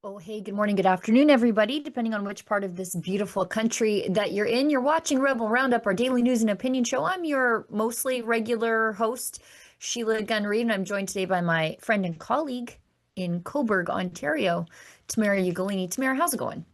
Oh, hey, good morning, good afternoon, everybody, depending on which part of this beautiful country that you're in. You're watching Rebel Roundup, our daily news and opinion show. I'm your mostly regular host, Sheila Gunn Reid, and I'm joined today by my friend and colleague in Coburg, Ontario, Tamara Ugolini. Tamara, how's it going?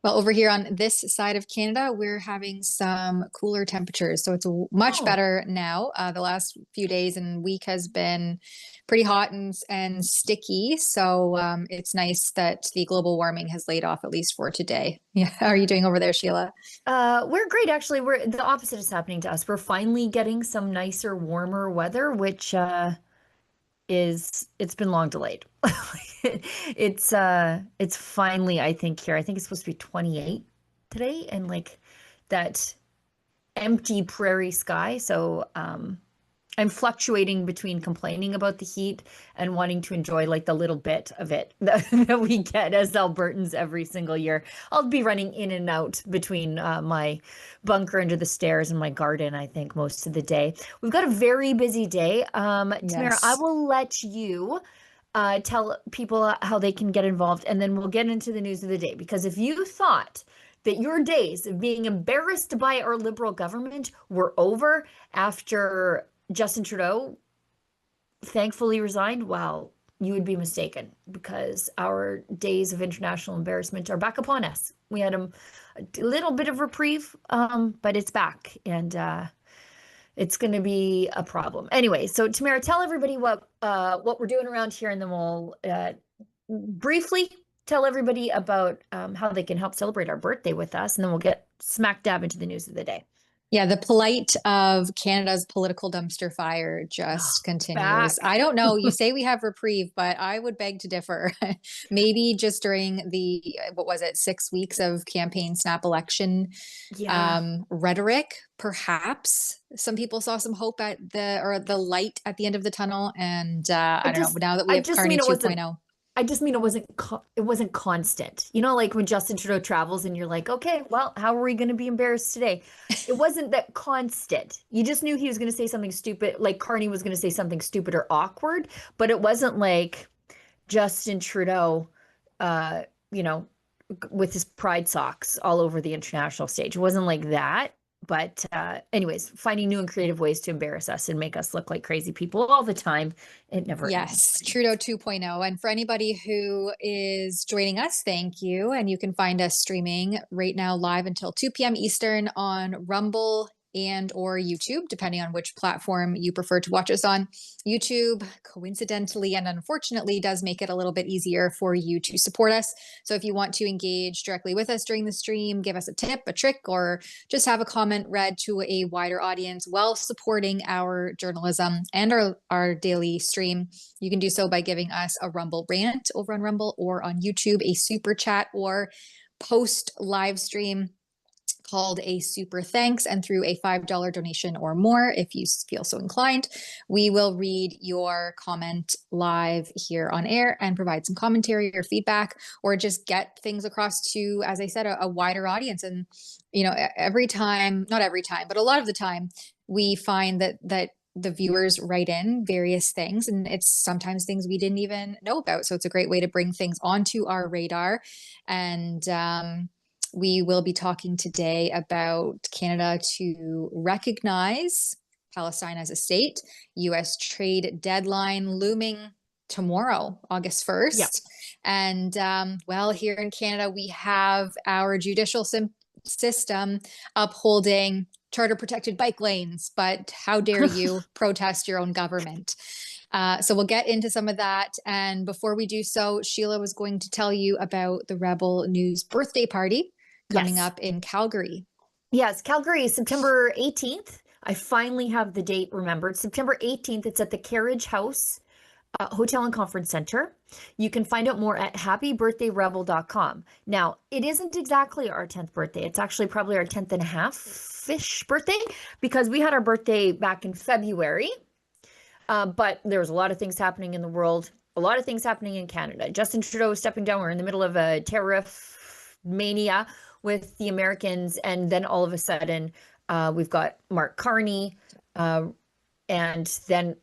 Well, over here on this side of Canada, we're having some cooler temperatures. So it's much Oh, better now. The last few days and week has been pretty hot and sticky. So it's nice that the global warming has laid off, at least for today. Yeah. How are you doing over there, Sheila? we're great, actually. We're the opposite is happening to us. We're finally getting some nicer, warmer weather, which it's been long delayed. It's finally, I think, here. I think it's supposed to be 28 today and like that empty prairie sky. So I'm fluctuating between complaining about the heat and wanting to enjoy like the little bit of it that we get as Albertans every single year. I'll be running in and out between my bunker under the stairs and my garden, I think, most of the day. We've got a very busy day. Tamara, I Yes. will let you tell people how they can get involved, and then we'll get into the news of the day. Because if you thought that your days of being embarrassed by our liberal government were over after Justin Trudeau thankfully resigned, well, you would be mistaken because our days of international embarrassment are back upon us. We had a little bit of reprieve, but it's back and it's going to be a problem. Anyway, so Tamara, tell everybody what we're doing around here, and then we'll briefly tell everybody about how they can help celebrate our birthday with us, and then we'll get smack dab into the news of the day. Yeah, the plight of Canada's political dumpster fire Oh, just continues. back. I don't know. You say we have reprieve, but I would beg to differ. Maybe just during what was it, 6 weeks of campaign snap election Yeah. rhetoric, perhaps some people saw some hope at the light at the end of the tunnel. And I I don't know. just Now that we I have just Carney mean it wasn't 2.0, I just mean it wasn't constant. You know, like when Justin Trudeau travels and you're like, okay, well, how are we going to be embarrassed today? It wasn't that constant. You just knew he was going to say something stupid, like Carney was going to say something stupid or awkward, but it wasn't like Justin Trudeau, uh, you know, with his pride socks all over the international stage. It wasn't like that. But anyways, finding new and creative ways to embarrass us and make us look like crazy people all the time. It never yes, ends. Trudeau 2.0. And for anybody who is joining us, thank you. And you can find us streaming right now live until 2 p.m. Eastern on Rumble and or YouTube, depending on which platform you prefer to watch us on. YouTube, coincidentally and unfortunately, does make it a little bit easier for you to support us. So if you want to engage directly with us during the stream, give us a tip, a trick, or just have a comment read to a wider audience while supporting our journalism and our daily stream, you can do so by giving us a Rumble rant over on Rumble or on YouTube, a super chat, or post live stream called a super thanks. And through a $5 donation or more, if you feel so inclined, we will read your comment live here on air and provide some commentary or feedback, or just get things across to, as I said, a wider audience. And, every time, not every time, but a lot of the time, we find that the viewers write in various things, and it's sometimes things we didn't even know about. So it's a great way to bring things onto our radar. And we will be talking today about Canada to recognize Palestine as a state, US trade deadline looming tomorrow, August Yeah. 1st. And well, here in Canada, we have our judicial system upholding charter protected bike lanes, but how dare you protest your own government? So we'll get into some of that. And before we do so, Sheila was going to tell you about the Rebel News birthday party coming Yes. up in Calgary. Yes, Calgary, September 18th. I finally have the date remembered. September 18th, it's at the Carriage House Hotel and Conference Center. You can find out more at happybirthdayrebel.com. Now, it isn't exactly our 10th birthday. It's actually probably our 10th and a half-ish birthday because we had our birthday back in February. But there's a lot of things happening in the world, a lot of things happening in Canada. Justin Trudeau is stepping down. We're in the middle of a tariff mania with the Americans. And then all of a sudden, we've got Mark Carney, and then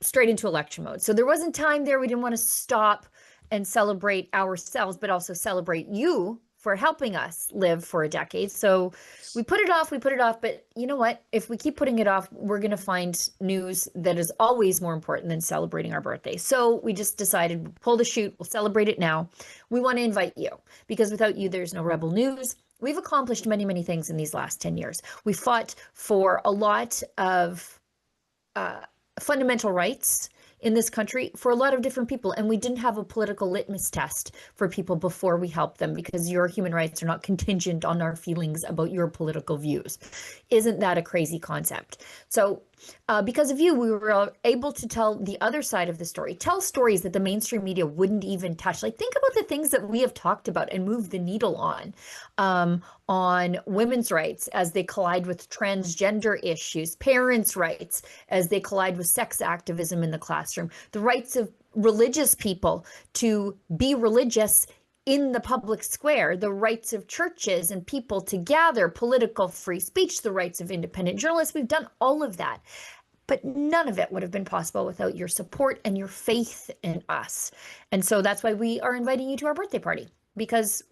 straight into election mode. So there wasn't time there. We didn't want to stop and celebrate ourselves, but also celebrate you for helping us live for a decade. So we put it off, but you know what? If we keep putting it off, we're going to find news that is always more important than celebrating our birthday. So we just decided we'll pull the chute, we'll celebrate it now. We want to invite you because without you, there's no Rebel News. We've accomplished many, many things in these last 10 years. We fought for a lot of fundamental rights in this country for a lot of different people. And we didn't have a political litmus test for people before we helped them because your human rights are not contingent on our feelings about your political views. Isn't that a crazy concept? So because of you, we were able to tell the other side of the story, tell stories that the mainstream media wouldn't even touch. Like, think about the things that we have talked about and moved the needle on women's rights as they collide with transgender issues, parents' rights as they collide with sex activism in the classroom, the rights of religious people to be religious in the public square, the rights of churches and people to gather, political free speech, the rights of independent journalists. We've done all of that. But none of it would have been possible without your support and your faith in us. And so that's why we are inviting you to our birthday party. Because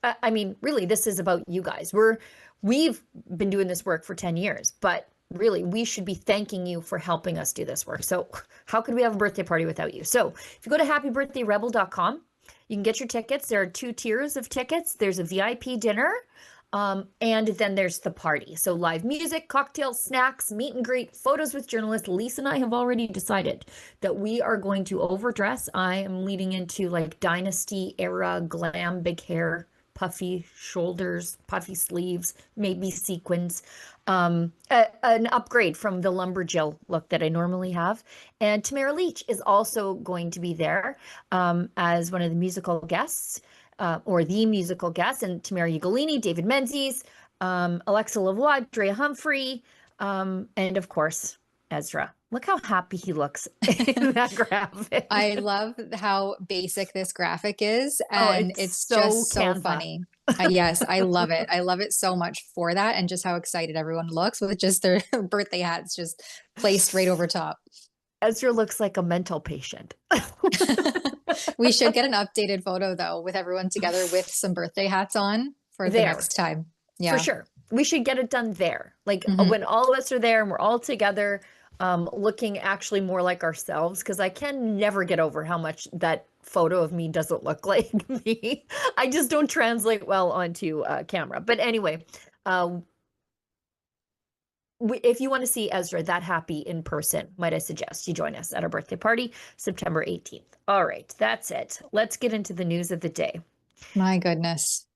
I mean, really, this is about you guys. We've been doing this work for 10 years, but really, we should be thanking you for helping us do this work. So how could we have a birthday party without you? So if you go to happybirthdayrebel.com, you can get your tickets. There are 2 tiers of tickets. There's a VIP dinner, and then there's the party. So live music, cocktails, snacks, meet and greet, photos with journalists. Lisa and I have already decided that we are going to overdress. I am leading into like dynasty era glam, big hair, puffy shoulders, puffy sleeves, maybe sequins. An upgrade from the lumberjill look that I normally have. And Tamara Leach is also going to be there as one of the musical guests, or the musical guest, and Tamara Ugolini, David Menzies, Alexa Lavoie, Drea Humphrey, and of course, Ezra. Look how happy he looks in that graphic. I love how basic this graphic is, Oh, and it's it's so just so Canva. funny. Yes, I love it. I love it so much for that, and just how excited everyone looks with just their birthday hats just placed right over top. Ezra looks like a mental patient. We should get an updated photo though, with everyone together with some birthday hats on for the There, next time. for Yeah. sure. We should get it done there. Like Mhm. when all of us are there and we're all together, looking actually more like ourselves, because I can never get over how much that photo of me doesn't look like me. I just don't translate well onto camera. But anyway, uh, if you want to see Ezra that happy in person, might I suggest you join us at our birthday party, September 18th. All right, that's it. Let's get into the news of the day. My goodness.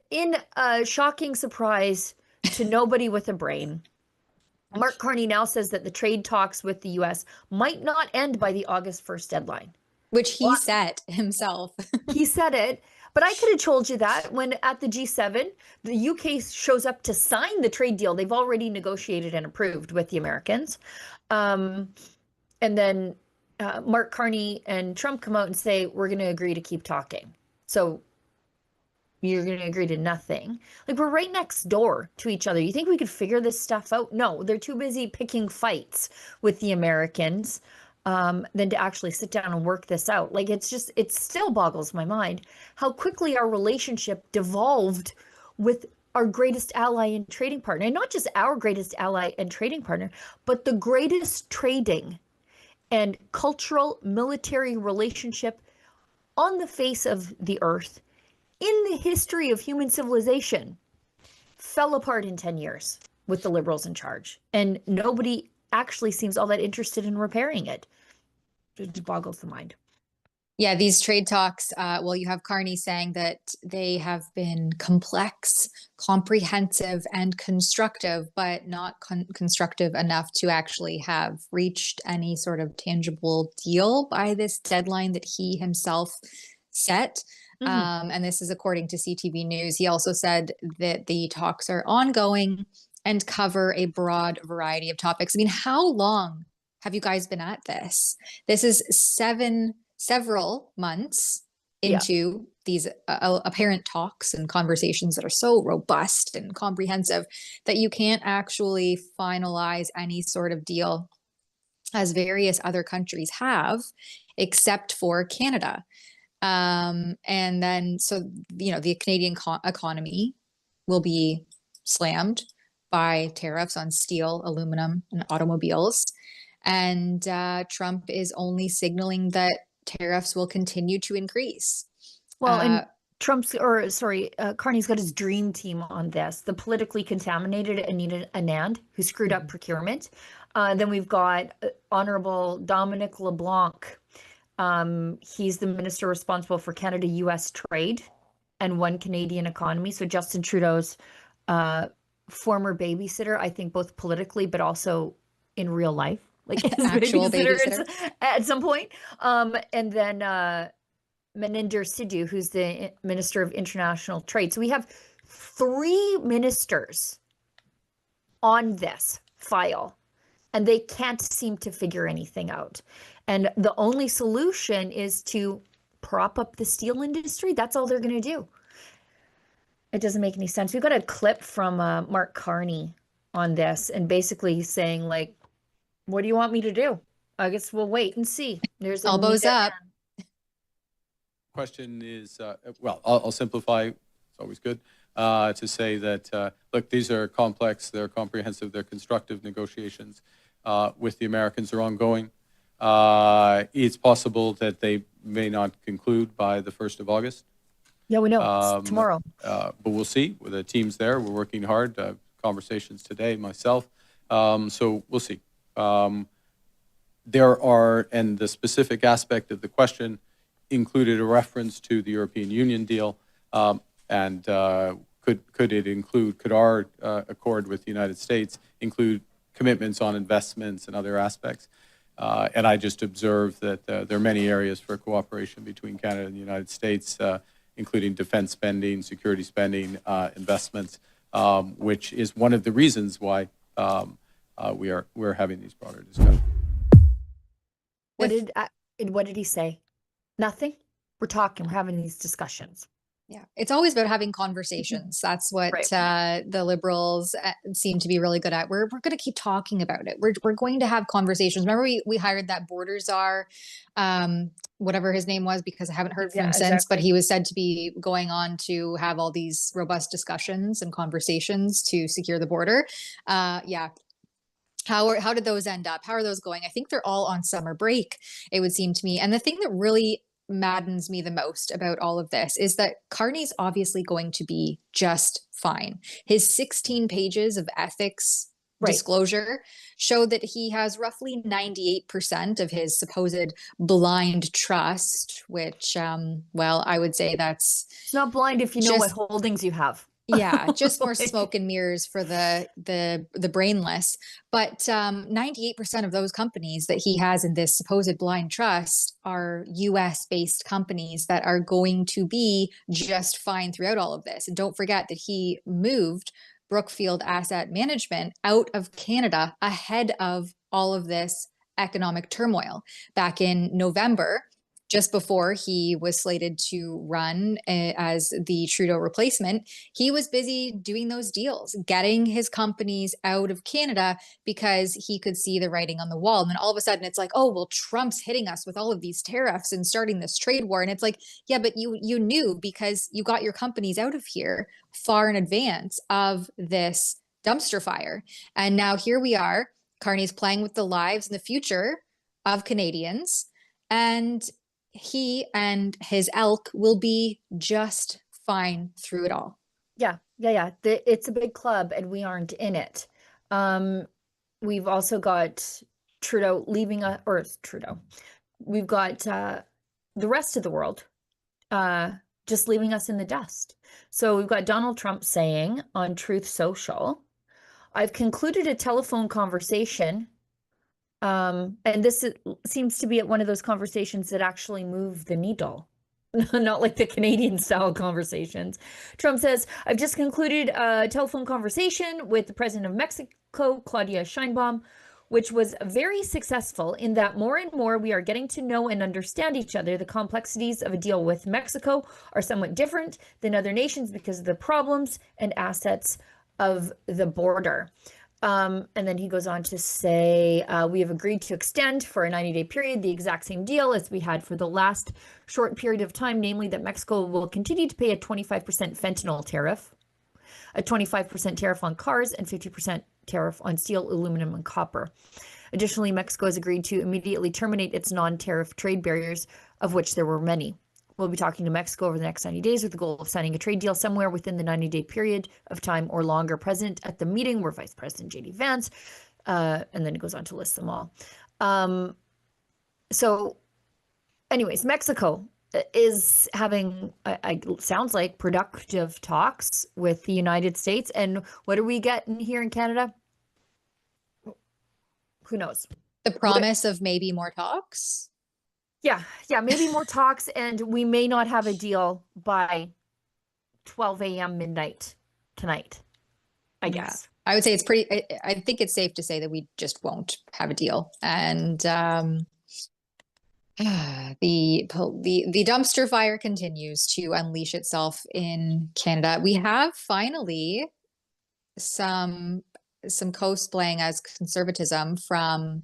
In a shocking surprise to nobody with a brain, Mark Carney now says that the trade talks with the US might not end by the August 1st deadline. Which he Well, set himself. he said it, but I could have told you that when at the G7, the UK shows up to sign the trade deal they've already negotiated and approved with the Americans. And then Mark Carney and Trump come out and say, we're going to agree to keep talking. So you're going to agree to nothing. Like, we're right next door to each other. You think we could figure this stuff out? No, they're too busy picking fights with the Americans than to actually sit down and work this out. Like, it's just, it still boggles my mind how quickly our relationship devolved with our greatest ally and trading partner. And not just our greatest ally and trading partner, but the greatest trading and cultural military relationship on the face of the earth in the history of human civilization fell apart in 10 years with the liberals in charge. And nobody actually seems all that interested in repairing it. It just boggles the mind. Yeah, these trade talks, well, you have Carney saying that they have been complex, comprehensive, and constructive, but not constructive enough to actually have reached any sort of tangible deal by this deadline that he himself set. And this is according to CTV News. He also said that the talks are ongoing and cover a broad variety of topics. I mean, how long have you guys been at this? This is several months Yeah. into these apparent talks and conversations that are so robust and comprehensive that you can't actually finalize any sort of deal. as various other countries have, except for Canada. And then, so, the Canadian economy will be slammed by tariffs on steel, aluminum, and automobiles. And Trump is only signaling that tariffs will continue to increase. Well, and Carney's got his dream team on this. The politically contaminated Anita Anand, who screwed up Mhm. procurement. Then we've got Honorable Dominic LeBlanc. He's the minister responsible for Canada-US trade and One Canadian economy. So Justin Trudeau's former babysitter, I think both politically, but also in real life, like his Actual babysitter babysitter. at some point. And then Maninder Sidhu, who's the Minister of International Trade. So we have three ministers on this file, and they can't seem to figure anything out. And the only solution is to prop up the steel industry. That's all they're going to do. It doesn't make any sense. We've got a clip from Mark Carney on this, and basically he's saying, like, what do you want me to do? I guess we'll wait and see. There's Elbows Anita. up. Question is, well, I'll simplify. It's always good to say that, look, these are complex, they're comprehensive, they're constructive negotiations with the Americans are ongoing. It's possible that they may not conclude by the 1st of August. Yeah, we know. It's tomorrow. But we'll see. The team's there. We're working hard. Conversations today, myself. So we'll see. There are, and the specific aspect of the question included a reference to the European Union deal, and could our accord with the United States include commitments on investments and other aspects? And I just observe that there are many areas for cooperation between Canada and the United States, including defense spending, security spending, investments, which is one of the reasons why we're having these broader discussions. What did he say? Nothing. We're talking. We're having these discussions. Yeah, it's always about having conversations. That's what the Liberals seem to be really good at. We're going to keep talking about it. We're going to have conversations. Remember, we hired that border czar, whatever his name was, because I haven't heard from him since. But he was said to be going on to have all these robust discussions and conversations to secure the border. Yeah. How did those end up? How are those going? I think they're all on summer break, it would seem to me. And the thing that really maddens me the most about all of this is that Carney's obviously going to be just fine. His 16 pages of ethics disclosure show that he has roughly 98% of his supposed blind trust, which, well, I would say that's... It's not blind if you know what holdings you have. Yeah, just more smoke and mirrors for the brainless. But 98% of those companies that he has in this supposed blind trust are US based companies that are going to be just fine throughout all of this. And don't forget that he moved Brookfield Asset Management out of Canada ahead of all of this economic turmoil back in November, just before he was slated to run as the Trudeau replacement. He was busy doing those deals, getting his companies out of Canada because he could see the writing on the wall. And then all of a sudden it's like, oh, well, Trump's hitting us with all of these tariffs and starting this trade war. And it's like, yeah, but you knew, because you got your companies out of here far in advance of this dumpster fire. And now here we are, Carney's playing with the lives and the future of Canadians. And he and his elk will be just fine through it all. Yeah. It's a big club and we aren't in it. We've also got Trudeau leaving Trudeau. We've got the rest of the world just leaving us in the dust. So we've got Donald Trump saying on Truth Social, "I've concluded a telephone conversation." And this seems to be one of those conversations that actually move the needle, not like the Canadian style conversations. Trump says, "I've just concluded a telephone conversation with the president of Mexico, Claudia Sheinbaum, which was very successful in that more and more we are getting to know and understand each other. The complexities of a deal with Mexico are somewhat different than other nations because of the problems and assets of the border." And then he goes on to say, we have agreed to extend for a 90-day period the exact same deal as we had for the last short period of time, namely that Mexico will continue to pay a 25% fentanyl tariff, a 25% tariff on cars, and 50% tariff on steel, aluminum, and copper. Additionally, Mexico has agreed to immediately terminate its non-tariff trade barriers, of which there were many. We'll be talking to Mexico over the next 90 days with the goal of signing a trade deal somewhere within the 90-day period of time or longer. Present at the meeting were Vice President J.D. Vance, and then it goes on to list them all. So anyways, Mexico is having, sounds like, productive talks with the United States. And what are we getting here in Canada? Who knows? The promise of maybe more talks. Yeah, maybe more talks, and we may not have a deal by 12 a.m. midnight tonight, I guess. I would say it's pretty, I think it's safe to say that we just won't have a deal. And the dumpster fire continues to unleash itself in Canada. We have finally some cosplaying as conservatism from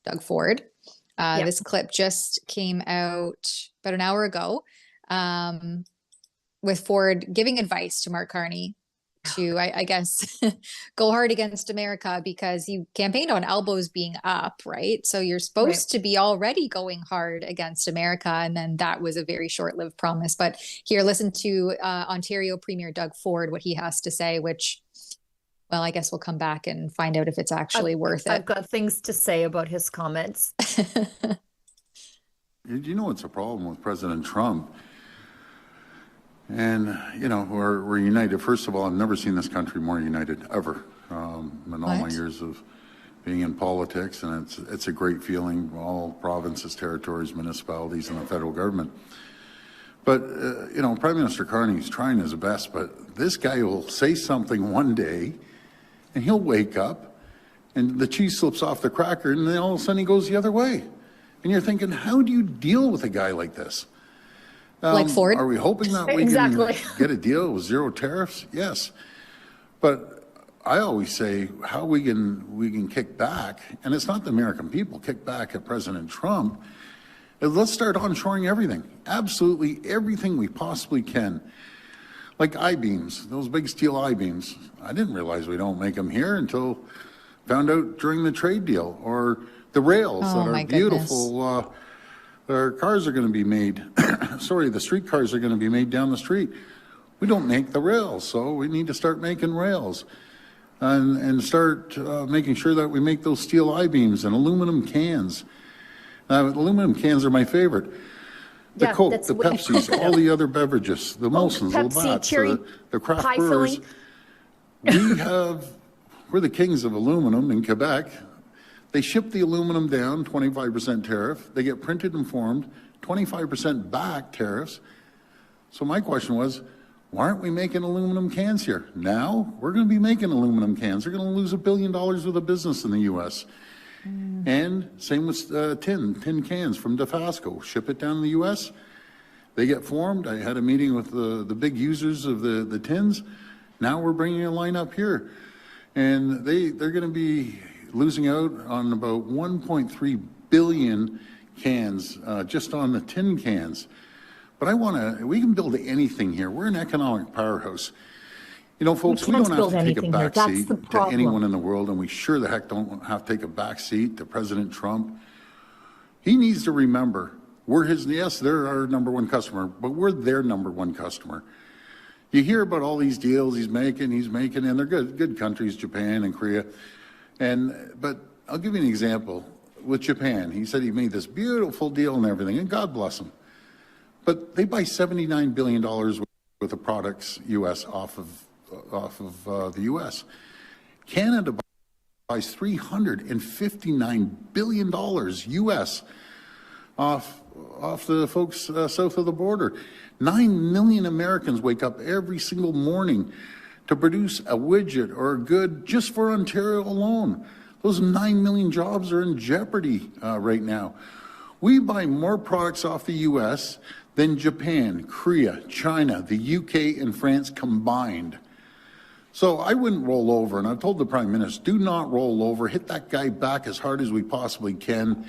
Doug Ford. This clip just came out about an hour ago, with Ford giving advice to Mark Carney to, I guess, go hard against America, because he campaigned on elbows being up, right? So you're supposed to be already going hard against America, and then that was a very short-lived promise. But here, listen to Ontario Premier Doug Ford, what he has to say, which, well, I guess we'll come back and find out if it's actually worth it. I've got things to say about his comments. You know, it's a problem with President Trump. And, you know, we're united. First of all, I've never seen this country more united, ever, in all my years of being in politics. And it's a great feeling, all provinces, territories, municipalities, and the federal government. But, you know, Prime Minister Carney's trying his best, but this guy will say something one day, and he'll wake up, and the cheese slips off the cracker, and then all of a sudden he goes the other way. And you're thinking, how do you deal with a guy like this? Like Ford? Are we hoping that we can get a deal with zero tariffs? Yes. But I always say how we can kick back, and it's not the American people, kick back at President Trump. Let's start onshoring everything, absolutely everything we possibly can. Like I-beams, those big steel I-beams. I didn't realize we don't make them here until found out during the trade deal. Or the rails that are beautiful. Our cars are going to be made, sorry, the street cars are going to be made down the street. We don't make the rails, so we need to start making rails. And start making sure that we make those steel I-beams and aluminum cans. Aluminum cans are my favorite. The Coke, the Pepsis, all the other beverages, the Molsons, the Labatt's, the craft brewers. We're the kings of aluminum in Quebec. They ship the aluminum down, 25% tariff. They get printed and formed, 25% back tariffs. So my question was, why aren't we making aluminum cans here? Now we're going to be making aluminum cans. They're going to lose $1 billion worth of business in the U.S. And same with tin cans from Dofasco. Ship it down to the U.S. They get formed. I had a meeting with the big users of the tins. Now we're bringing a line up here. And they're going to be losing out on about 1.3 billion cans just on the tin cans. But we can build anything here. We're an economic powerhouse. You know, folks, we don't have to take a backseat to anyone in the world, and we sure the heck don't have to take a backseat to President Trump. He needs to remember, yes, they're our number one customer, but we're their number one customer. You hear about all these deals he's making, and they're good countries, Japan and Korea. But I'll give you an example with Japan. He said he made this beautiful deal and everything, and God bless him. But they buy $79 billion worth of products, U.S., off of the U.S. Canada buys $359 billion U.S. off the folks south of the border. 9 million Americans wake up every single morning to produce a widget or a good just for Ontario alone. Those 9 million jobs are in jeopardy right now. We buy more products off the U.S. than Japan, Korea, China, the UK, and France combined. So I wouldn't roll over, and I've told the Prime Minister, do not roll over, hit that guy back as hard as we possibly can,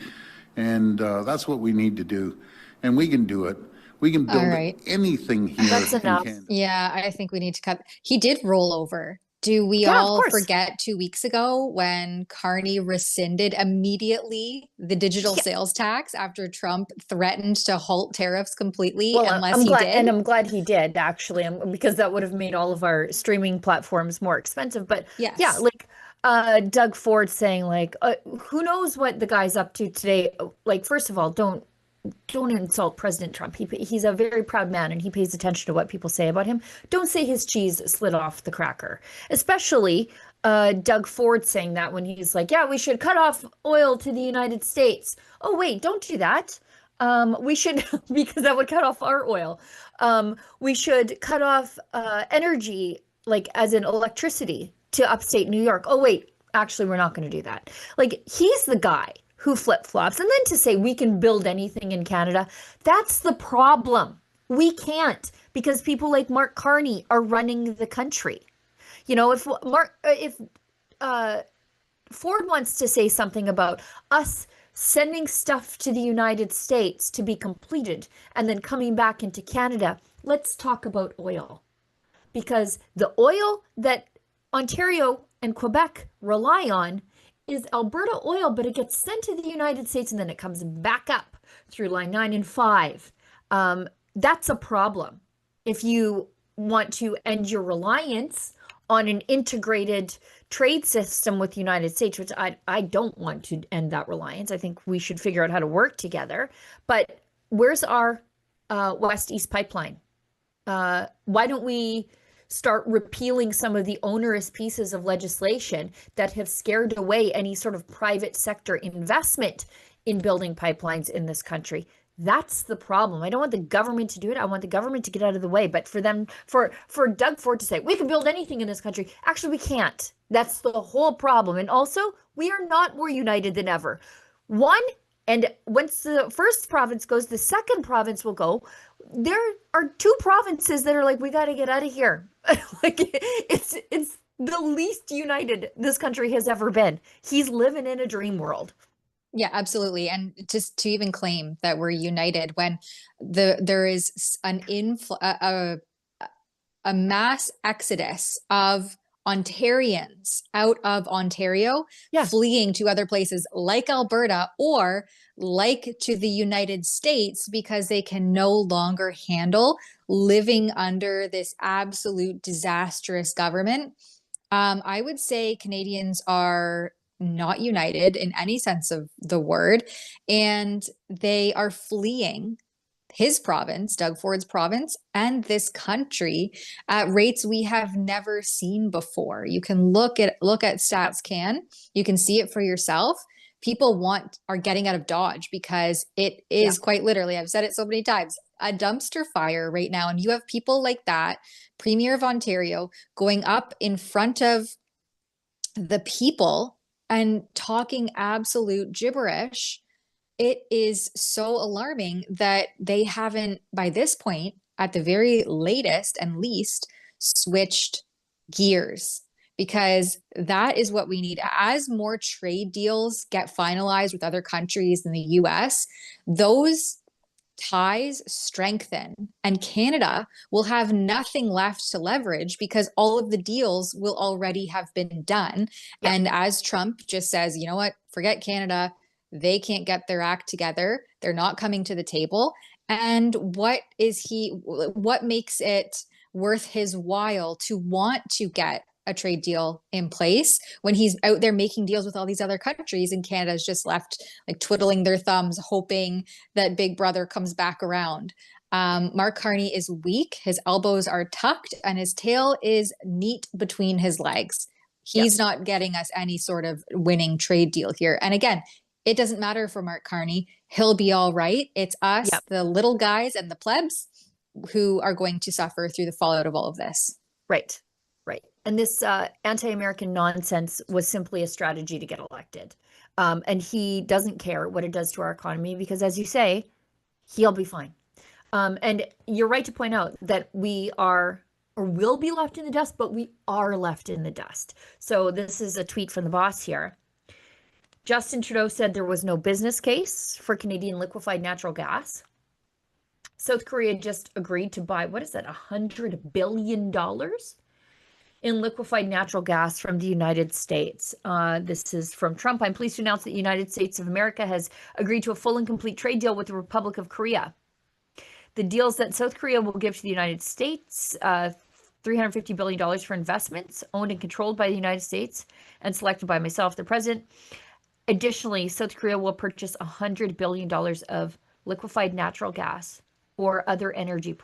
and that's what we need to do, and we can do it. We can All build right. anything here That's in enough. Canada. Yeah, I think we need to cut. He did roll over. Do we Yeah, of all course. forget 2 weeks ago when Carney rescinded immediately the digital Yeah. sales tax after Trump threatened to halt tariffs completely Well, unless I'm he glad, did? and I'm glad he did actually, because that would have made all of our streaming platforms more expensive. But yeah, Yes. like Doug Ford saying like, who knows what the guy's up to today? Like, first of all, don't insult President Trump. He's a very proud man and he pays attention to what people say about him. Don't say his cheese slid off the cracker, especially Doug Ford saying that when he's like, yeah, we should cut off oil to the United States. Oh, wait, don't do that. We should, because that would cut off our oil. We should cut off energy, like as in electricity to upstate New York. Oh, wait, actually, we're not going to do that. Like, he's the guy who flip-flops. And then to say we can build anything in Canada, that's the problem. We can't, because people like Mark Carney are running the country. You know, if Ford wants to say something about us sending stuff to the United States to be completed and then coming back into Canada, let's talk about oil. Because the oil that Ontario and Quebec rely on is Alberta oil, but it gets sent to the United States and then it comes back up through Line 9 and 5. That's a problem. If you want to end your reliance on an integrated trade system with the United States, which I don't want to end that reliance. I think we should figure out how to work together. But where's our West-East pipeline? Why don't we start repealing some of the onerous pieces of legislation that have scared away any sort of private sector investment in building pipelines in this country? That's the problem. I don't want the government to do it. I want the government to get out of the way. But for Doug Ford to say, we can build anything in this country, actually, we can't. That's the whole problem. And also, we are not more united than ever. And once the first province goes, the second province will go. There are two provinces that are like, we got to get out of here. Like, it's the least united this country has ever been. He's living in a dream world. Yeah, absolutely. And just to even claim that we're united when there is a mass exodus of Ontarians out of Ontario, Yeah. fleeing to other places like Alberta or like to the United States because they can no longer handle living under this absolute disastrous government. I would say Canadians are not united in any sense of the word, and they are fleeing his province, Doug Ford's province, and this country at rates we have never seen before. You can look at StatsCan, you can see it for yourself. People are getting out of Dodge because it is quite literally, I've said it so many times, a dumpster fire right now. And you have people like that, Premier of Ontario, going up in front of the people and talking absolute gibberish. It is so alarming that they haven't, by this point, at the very latest and least, switched gears, because that is what we need. As more trade deals get finalized with other countries in the US, those ties strengthen, and Canada will have nothing left to leverage because all of the deals will already have been done. Yeah. And as Trump just says, you know what, forget Canada. They can't get their act together. They're not coming to the table. And what makes it worth his while to want to get a trade deal in place when he's out there making deals with all these other countries and Canada's just left like twiddling their thumbs, hoping that Big Brother comes back around. Mark Carney is weak. His elbows are tucked and his tail is neat between his legs. He's not getting us any sort of winning trade deal here. And again, it doesn't matter for Mark Carney. He'll be all right. It's us, the little guys and the plebs, who are going to suffer through the fallout of all of this. Right. And this anti-American nonsense was simply a strategy to get elected. And he doesn't care what it does to our economy because, as you say, he'll be fine. And you're right to point out that we are or will be left in the dust, but we are left in the dust. So this is a tweet from the boss here. Justin Trudeau said there was no business case for Canadian liquefied natural gas. South Korea just agreed to buy, what is that, $100 billion in liquefied natural gas from the United States. This is from Trump. I'm pleased to announce that the United States of America has agreed to a full and complete trade deal with the Republic of Korea. The deals that South Korea will give to the United States, $350 billion for investments owned and controlled by the United States and selected by myself, the president. Additionally, South Korea will purchase $100 billion of liquefied natural gas or other energy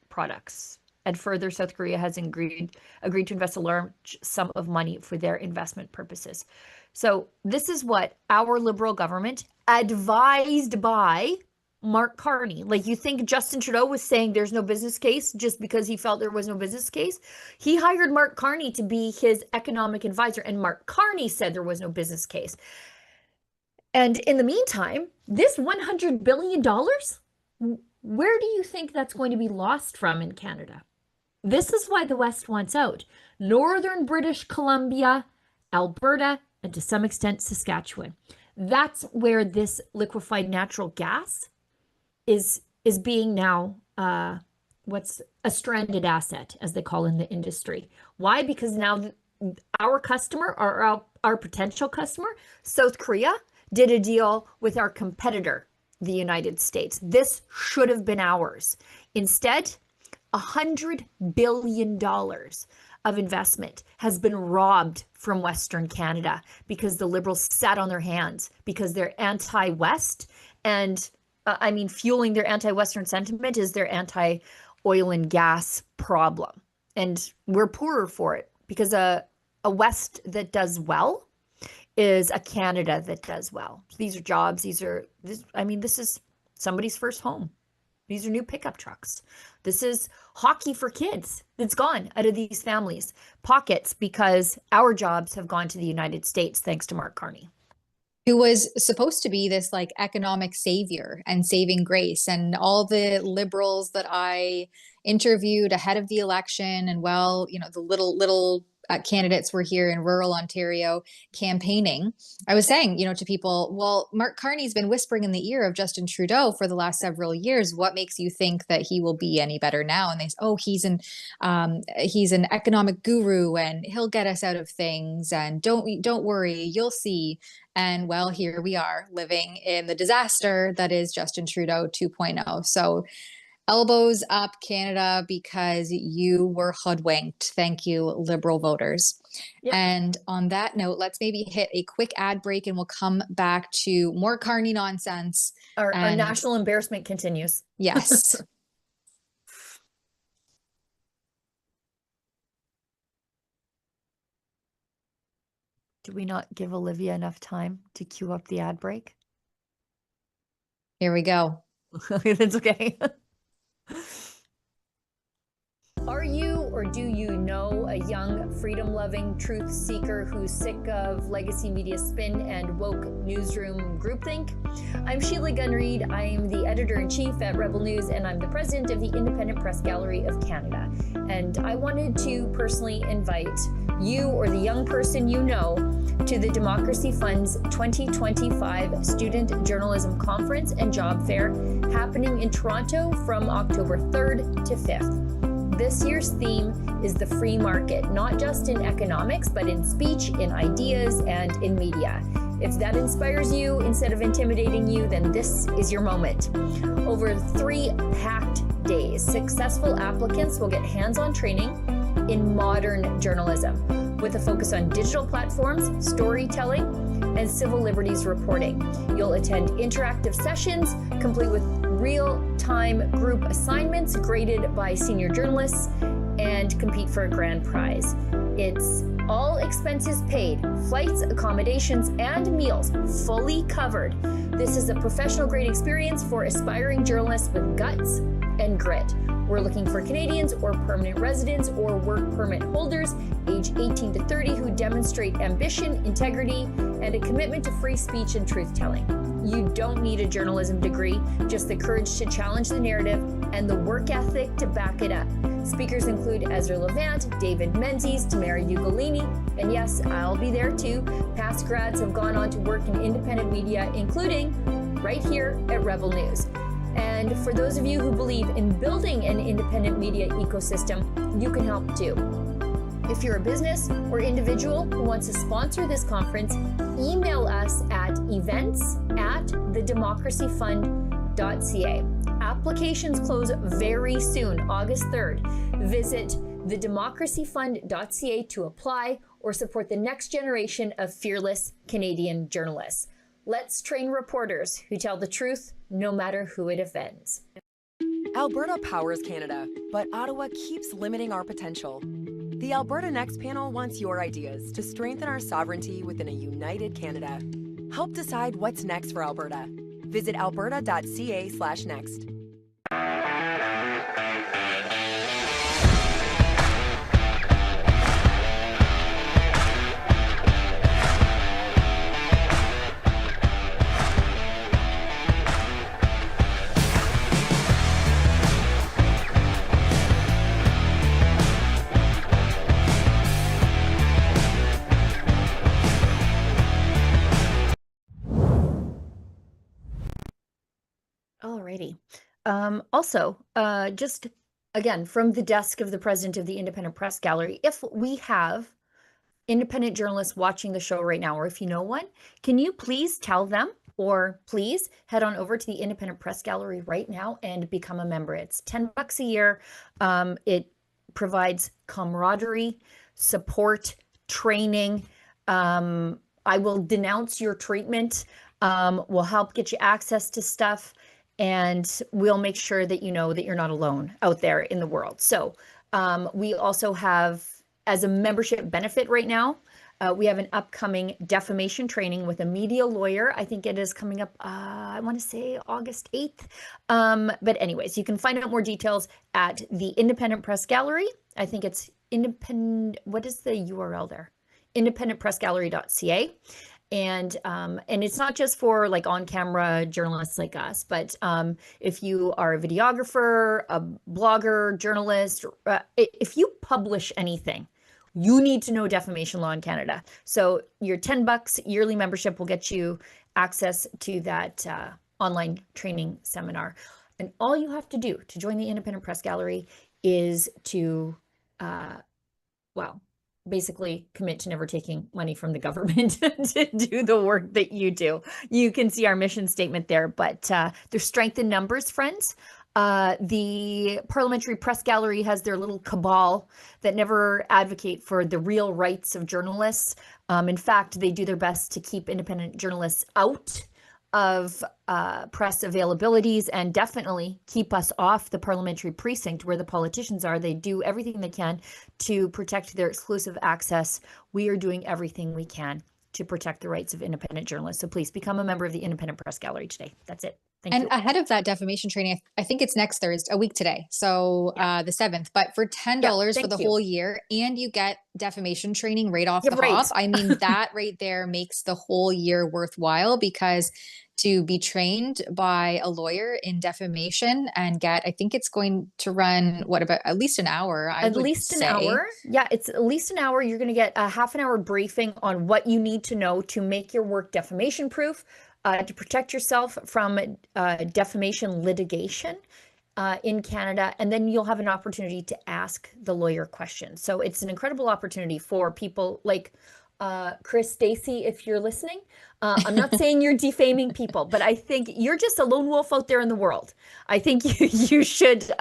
products. And further, South Korea has agreed to invest a large sum of money for their investment purposes. So this is what our Liberal government, advised by Mark Carney. Like, you think Justin Trudeau was saying there's no business case just because he felt there was no business case? He hired Mark Carney to be his economic advisor, and Mark Carney said there was no business case. And in the meantime, this $100 billion, where do you think that's going to be lost from in Canada? This is why the West wants out. Northern British Columbia, Alberta, and to some extent Saskatchewan. That's where this liquefied natural gas is being now what's a stranded asset, as they call in the industry. Why? Because now our customer, or our potential customer, South Korea, did a deal with our competitor, the United States. This should have been ours. Instead, $100 billion of investment has been robbed from Western Canada because the Liberals sat on their hands, because they're anti-West. And fueling their anti-Western sentiment is their anti-oil and gas problem. And we're poorer for it, because a West that does well is a Canada that does well. These are jobs. This is somebody's first home. These are new pickup trucks. This is hockey for kids that's gone out of these families' pockets because our jobs have gone to the United States thanks to Mark Carney, who was supposed to be this like economic savior and saving grace. And all the Liberals that I interviewed ahead of the election, and the little candidates were here in rural Ontario campaigning, I was saying, to people, well, Mark Carney's been whispering in the ear of Justin Trudeau for the last several years. What makes you think that he will be any better now? And they say, oh, he's an economic guru and he'll get us out of things. And don't worry, you'll see. And well, here we are living in the disaster that is Justin Trudeau 2.0. So elbows up, Canada, because you were hoodwinked. Thank you, Liberal voters. Yep. And on that note, let's maybe hit a quick ad break and we'll come back to more Carney nonsense. Our national embarrassment continues. Yes. Did we not give Olivia enough time to queue up the ad break? Here we go. That's okay. Are you, or do you know, a young, freedom-loving truth seeker who's sick of legacy media spin and woke newsroom groupthink? I'm Sheila Gunn-Reid. I am the editor-in-chief at Rebel News, and I'm the president of the Independent Press Gallery of Canada. And I wanted to personally invite you, or the young person you know, to the Democracy Fund's 2025 Student Journalism Conference and Job Fair happening in Toronto from October 3rd to 5th. This year's theme is the free market, not just in economics, but in speech, in ideas, and in media. If that inspires you instead of intimidating you, then this is your moment. Over 3 packed days, successful applicants will get hands-on training in modern journalism with a focus on digital platforms, storytelling, and civil liberties reporting. You'll attend interactive sessions complete with real-time group assignments graded by senior journalists and compete for a grand prize. It's all expenses paid, flights, accommodations, and meals fully covered. This is a professional grade experience for aspiring journalists with guts and grit. We're looking for Canadians or permanent residents or work permit holders age 18 to 30 who demonstrate ambition, integrity, and a commitment to free speech and truth-telling. You don't need a journalism degree, just the courage to challenge the narrative and the work ethic to back it up. Speakers include Ezra Levant, David Menzies, Tamara Ugolini, and yes, I'll be there too. Past grads have gone on to work in independent media, including right here at Rebel News. And for those of you who believe in building an independent media ecosystem, you can help too. If you're a business or individual who wants to sponsor this conference, email us at events@thedemocracyfund.ca. Applications close very soon, August 3rd. Visit thedemocracyfund.ca to apply or support the next generation of fearless Canadian journalists. Let's train reporters who tell the truth, no matter who it offends. Alberta powers Canada, but Ottawa keeps limiting our potential. The Alberta Next panel wants your ideas to strengthen our sovereignty within a united Canada. Help decide what's next for Alberta. Visit alberta.ca/next. Alrighty. Also, just again, from the desk of the president of the Independent Press Gallery, if we have independent journalists watching the show right now, or if you know one, can you please tell them, or please head on over to the Independent Press Gallery right now and become a member. It's $10 a year. It provides camaraderie, support, training. I will denounce your treatment. We'll help get you access to stuff, and we'll make sure that you know that you're not alone out there in the world. So we also have, as a membership benefit right now, we have an upcoming defamation training with a media lawyer. I think it is coming up, I want to say August 8th. But anyways, you can find out more details at the Independent Press Gallery. I think it's independent, what is the URL there? independentpressgallery.ca. And it's not just for like on-camera journalists like us, but if you are a videographer, a blogger, journalist, if you publish anything, you need to know defamation law in Canada. So your $10 yearly membership will get you access to that online training seminar. And all you have to do to join the Independent Press Gallery is to, basically commit to never taking money from the government to do the work that you do. You can see our mission statement there, but there's strength in numbers, friends. The Parliamentary Press Gallery has their little cabal that never advocate for the real rights of journalists. In fact, they do their best to keep independent journalists out of press availabilities and definitely keep us off the parliamentary precinct where the politicians are. They do everything they can to protect their exclusive access. We are doing everything we can to protect the rights of independent journalists. So please become a member of the Independent Press Gallery today. That's it. Thank you. Ahead of that defamation training, I think it's next Thursday, a week today. So the 7th, but for $10 for the whole year, and you get defamation training right off the hop. I mean, that right there makes the whole year worthwhile, because to be trained by a lawyer in defamation and get, I think it's going to run, what, about at least an hour? At least an hour. Yeah, it's at least an hour. You're going to get a half an hour briefing on what you need to know to make your work defamation proof, to protect yourself from defamation litigation in Canada. And then you'll have an opportunity to ask the lawyer questions. So it's an incredible opportunity for people like Chris Stacy, if you're listening. I'm not saying you're defaming people, but I think you're just a lone wolf out there in the world. I think you should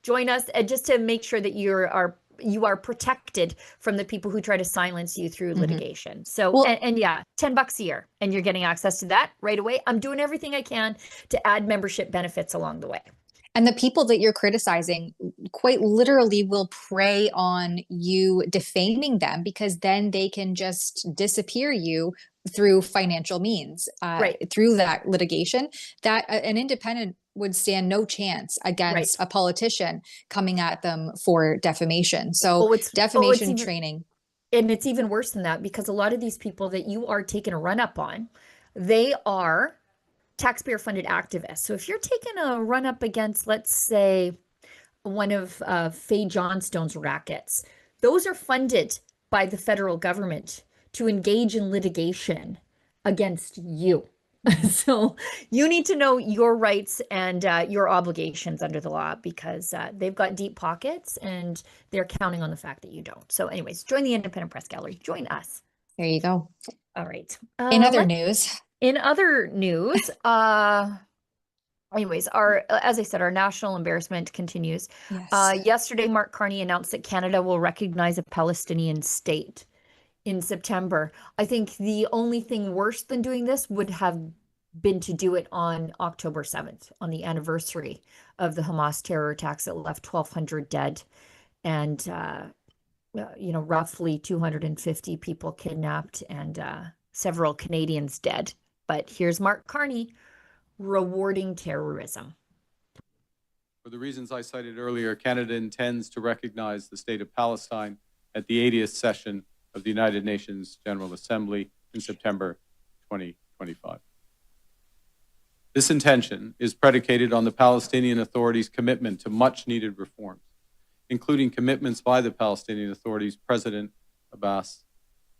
join us just to make sure that you are protected from the people who try to silence you through litigation. So, and yeah, $10 a year, and you're getting access to that right away. I'm doing everything I can to add membership benefits along the way. And the people that you're criticizing quite literally will prey on you defaming them, because then they can just disappear you through financial means, through that litigation. That an independent would stand no chance Right. against a politician coming at them for defamation. So It's defamation even, training. and it's even worse than that, because a lot of these people that you are taking a run up on, they are taxpayer funded activists. So if you're taking a run up against, let's say, one of Faye Johnstone's rackets, those are funded by the federal government to engage in litigation against you. So you need to know your rights and your obligations under the law, because they've got deep pockets and they're counting on the fact that you don't. So anyways, join the Independent Press Gallery. Join us. There you go. All right. In other news, Anyways, as I said, our national embarrassment continues. yes. Yesterday, Mark Carney announced that Canada will recognize a Palestinian state in September. I think the only thing worse than doing this would have been to do it on October 7th, on the anniversary of the Hamas terror attacks that left 1,200 dead and roughly 250 people kidnapped and several Canadians dead. But here's Mark Carney rewarding terrorism. For the reasons I cited earlier, Canada intends to recognize the state of Palestine at the 80th session of the United Nations General Assembly in September 2025. This intention is predicated on the Palestinian Authority's commitment to much-needed reforms, including commitments by the Palestinian Authority's President Abbas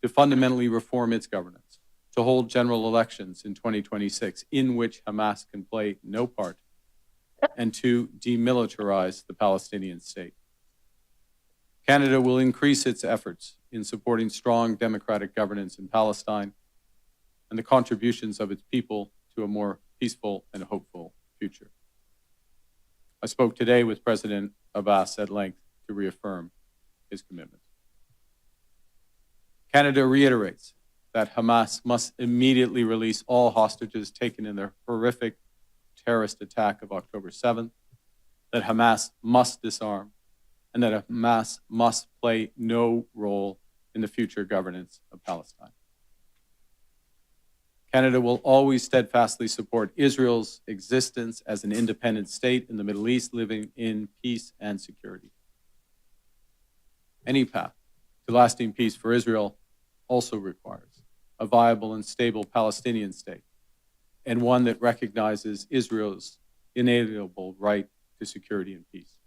to fundamentally reform its governance, to hold general elections in 2026 in which Hamas can play no part, and to demilitarize the Palestinian state. Canada will increase its efforts in supporting strong democratic governance in Palestine and the contributions of its people to a more peaceful and hopeful future. I spoke today with President Abbas at length to reaffirm his commitment. Canada reiterates that Hamas must immediately release all hostages taken in their horrific terrorist attack of October 7th, that Hamas must disarm, and that Hamas must play no role in the future governance of Palestine. Canada will always steadfastly support Israel's existence as an independent state in the Middle East, living in peace and security. Any path to lasting peace for Israel also requires a viable and stable Palestinian state, and one that recognizes Israel's inalienable right to security and peace.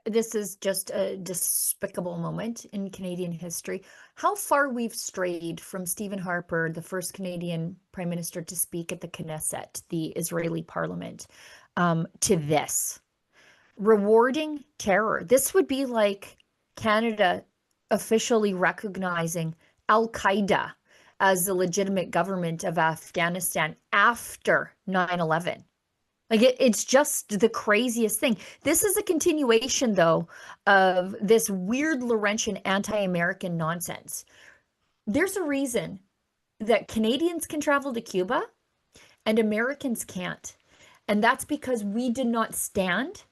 This is just a despicable moment in Canadian history. How far we've strayed from Stephen Harper, the first Canadian Prime Minister to speak at the Knesset, the Israeli parliament, to this. Rewarding terror. This would be like Canada officially recognizing Al-Qaeda as the legitimate government of Afghanistan after 9/11. Like it's just the craziest thing. This is a continuation, though, of this weird Laurentian anti-American nonsense. There's a reason that Canadians can travel to Cuba and Americans can't. And that's because we did not stand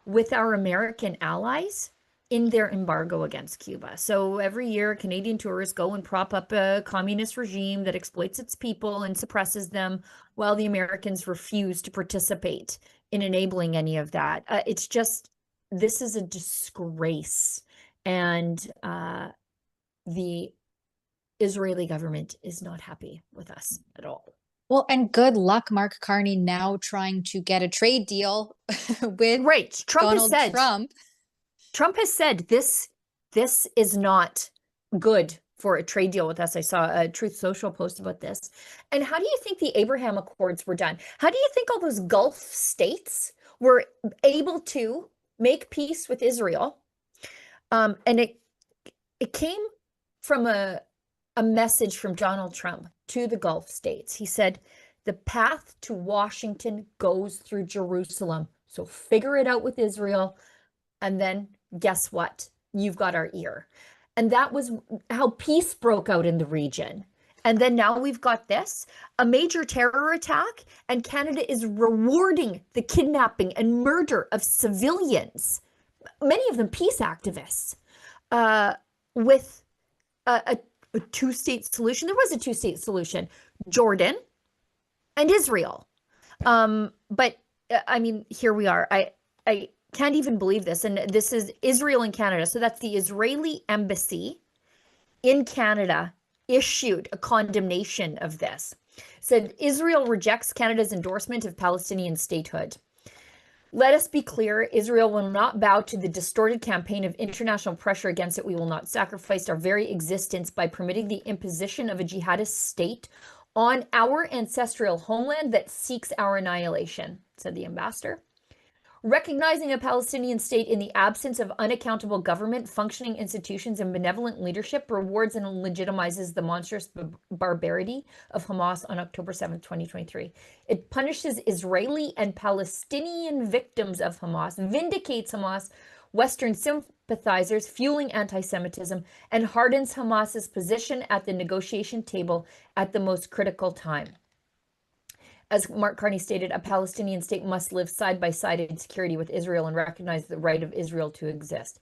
with our American allies in their embargo against Cuba. So every year, Canadian tourists go and prop up a communist regime that exploits its people and suppresses them, while the Americans refuse to participate in enabling any of that. It's just, this is a disgrace. And the Israeli government is not happy with us at all. Well, and good luck, Mark Carney, now trying to get a trade deal with Donald Trump. Trump has said this is not good for a trade deal with us. I saw a Truth Social post about this. And how do you think the Abraham Accords were done? How do you think all those Gulf states were able to make peace with Israel? And it came from a message from Donald Trump to the Gulf states. He said, the path to Washington goes through Jerusalem. So figure it out with Israel. And then guess what? You've got our ear. And that was how peace broke out in the region. And then now we've got this, a major terror attack, and Canada is rewarding the kidnapping and murder of civilians, many of them peace activists, with a two-state solution. There was a two-state solution. Jordan and Israel. But I mean, here we are. I can't even believe this. And this is Israel and Canada. So that's the Israeli embassy in Canada issued a condemnation of this. Said Israel rejects Canada's endorsement of Palestinian statehood. Let us be clear, Israel will not bow to the distorted campaign of international pressure against it. We will not sacrifice our very existence by permitting the imposition of a jihadist state on our ancestral homeland that seeks our annihilation, said the ambassador. Recognizing a Palestinian state in the absence of unaccountable government, functioning institutions, and benevolent leadership rewards and legitimizes the monstrous barbarity of Hamas on October 7th, 2023. It punishes Israeli and Palestinian victims of Hamas, vindicates Hamas Western sympathizers, fueling anti-Semitism, and hardens Hamas's position at the negotiation table at the most critical time. As Mark Carney stated, a Palestinian state must live side by side in security with Israel and recognize the right of Israel to exist.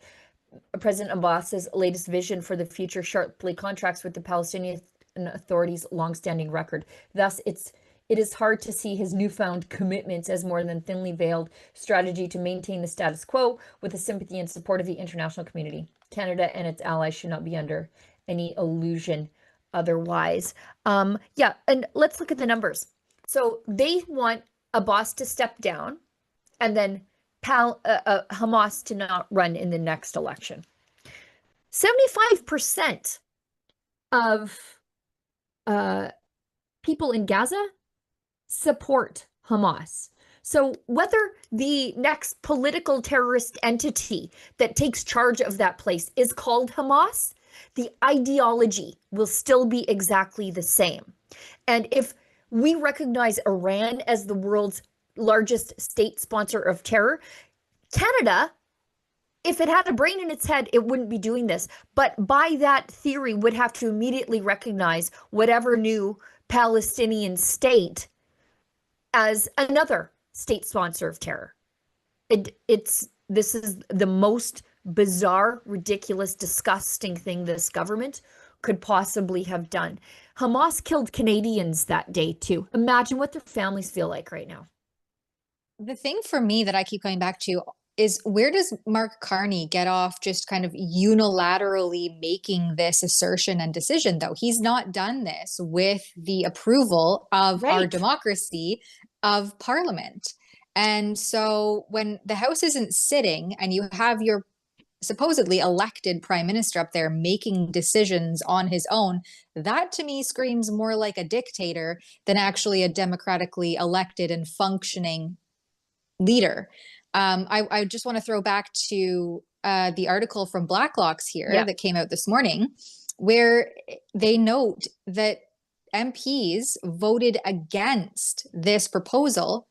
President Abbas's latest vision for the future sharply contrasts with the Palestinian Authority's longstanding record. Thus, it is hard to see his newfound commitments as more than thinly veiled strategy to maintain the status quo with the sympathy and support of the international community. Canada and its allies should not be under any illusion otherwise. Yeah, and let's look at the numbers. So they want Abbas to step down and then Hamas to not run in the next election. 75% of people in Gaza support Hamas. So whether the next political terrorist entity that takes charge of that place is called Hamas, the ideology will still be exactly the same. And if we recognize Iran as the world's largest state sponsor of terror, Canada, if it had a brain in its head, it wouldn't be doing this. But by that theory, would have to immediately recognize whatever new Palestinian state as another state sponsor of terror. This is the most bizarre, ridiculous, disgusting thing this government could possibly have done. Hamas killed Canadians that day too. Imagine what their families feel like right now. The thing for me that I keep going back to is, where does Mark Carney get off just kind of unilaterally making this assertion and decision, though? He's not done this with the approval of our democracy, of Parliament. And so when the House isn't sitting and you have your supposedly elected prime minister up there making decisions on his own, that to me screams more like a dictator than actually a democratically elected and functioning leader. I just want to throw back to the article from Blacklock's here that came out this morning, where they note that MPs voted against this proposal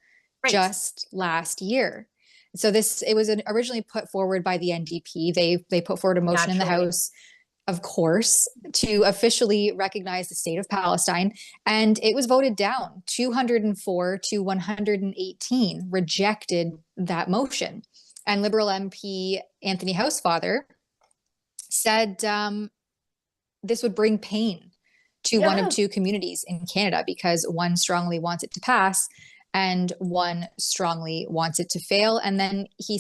just last year. So it was originally put forward by the NDP. They put forward a motion in the House, of course, to officially recognize the state of Palestine, and it was voted down. 204 to 118 rejected that motion. And Liberal MP Anthony Housefather said this would bring pain to one of two communities in Canada, because one strongly wants it to pass and one strongly wants it to fail. And then he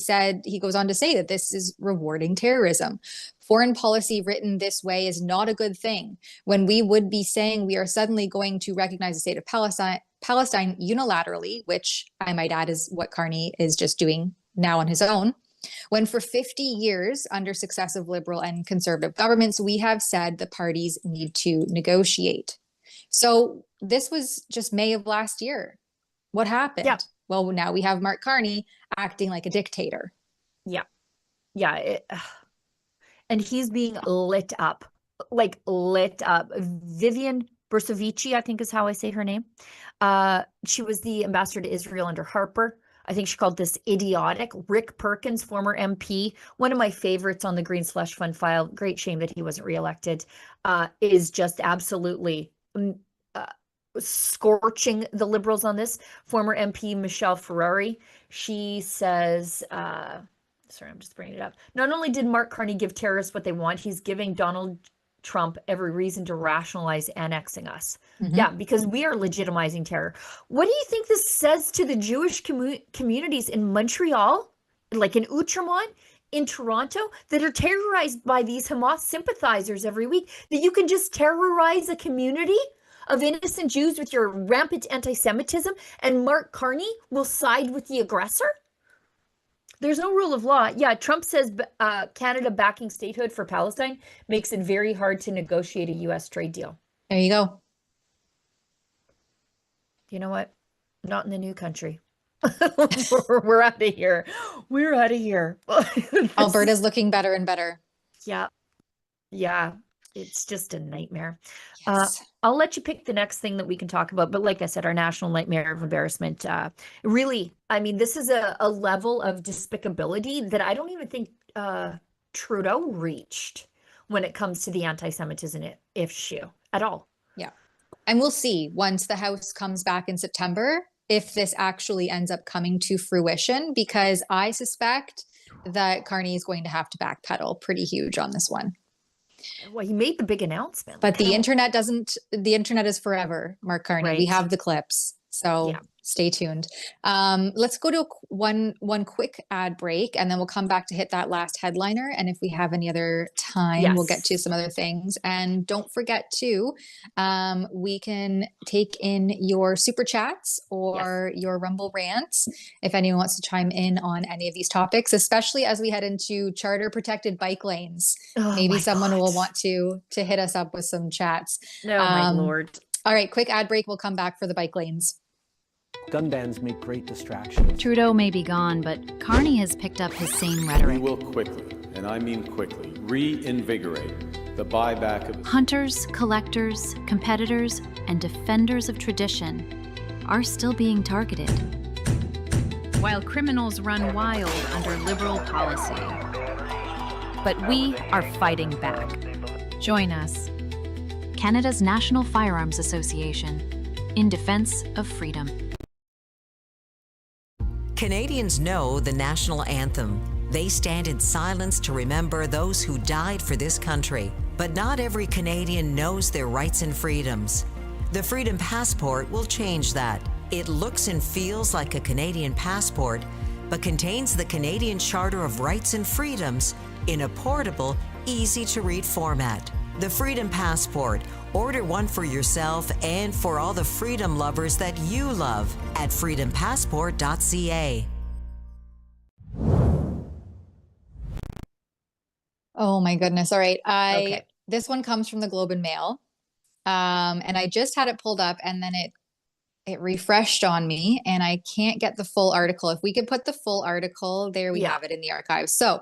goes on to say that this is rewarding terrorism. Foreign policy written this way is not a good thing, when we would be saying we are suddenly going to recognize the state of Palestine unilaterally, which I might add is what Carney is just doing now on his own. When for 50 years under successive Liberal and Conservative governments, we have said the parties need to negotiate. So this was just May of last year. What happened? Yeah. Well, now we have Mark Carney acting like a dictator. Yeah. Yeah. And he's being lit up, like lit up. Vivian Bursovici, I think is how I say her name. She was the ambassador to Israel under Harper. I think she called this idiotic. Rick Perkins, former MP, one of my favorites on the Green Slush Fund file. Great shame that he wasn't reelected. Is just absolutely scorching the Liberals on this. Former MP Michelle Ferrari, she says, sorry, I'm just bringing it up. Not only did Mark Carney give terrorists what they want, he's giving Donald Trump every reason to rationalize annexing us. Mhm. Yeah, because we are legitimizing terror. What do you think this says to the Jewish communities in Montreal, like in Outremont, in Toronto, that are terrorized by these Hamas sympathizers every week? That you can just terrorize a community of innocent Jews with your rampant anti-Semitism, and Mark Carney will side with the aggressor? There's no rule of law. Yeah, Trump says Canada backing statehood for Palestine makes it very hard to negotiate a U.S. trade deal. There you go. You know what? Not in the new country. We're out of here. We're out of here. Alberta's looking better and better. Yeah. Yeah. It's just a nightmare. Yes. I'll let you pick the next thing that we can talk about. But like I said, our national nightmare of embarrassment, really, I mean, this is a level of despicability that I don't even think Trudeau reached when it comes to the anti-Semitism issue at all. Yeah. And we'll see once the House comes back in September if this actually ends up coming to fruition, because I suspect that Carney is going to have to backpedal pretty huge on this one. Well, he made the big announcement. But the internet is forever, Mark Carney. Right. We have the clips. So Yeah. stay tuned. Let's go to one quick ad break, and then we'll come back to hit that last headliner. And if we have any other time, we'll get to some other things. And don't forget to, we can take in your super chats or your Rumble rants if anyone wants to chime in on any of these topics, especially as we head into charter protected bike lanes. Oh, Maybe my someone God. will want to hit us up with some chats. Oh, my Lord. All right, quick ad break. We'll come back for the bike lanes. Gun bans make great distractions. Trudeau may be gone, but Carney has picked up his same We rhetoric. will quickly, and I mean quickly, reinvigorate the buyback of Hunters, collectors, competitors, and defenders of tradition are still being targeted, while criminals run wild under Liberal policy. But we are fighting back. Join us, Canada's National Firearms Association, in defense of freedom. Canadians know the national anthem. They stand in silence to remember those who died for this country. But not every Canadian knows their rights and freedoms. The Freedom Passport will change that. It looks and feels like a Canadian passport, but contains the Canadian Charter of Rights and Freedoms in a portable, easy-to-read format. The Freedom Passport. Order one for yourself and for all the freedom lovers that you love at freedompassport.ca. Oh my goodness. All right. Okay. This one comes from the Globe and Mail. And I just had it pulled up and then it refreshed on me and I can't get the full article. If we could put the full article there, we have it in the archives. So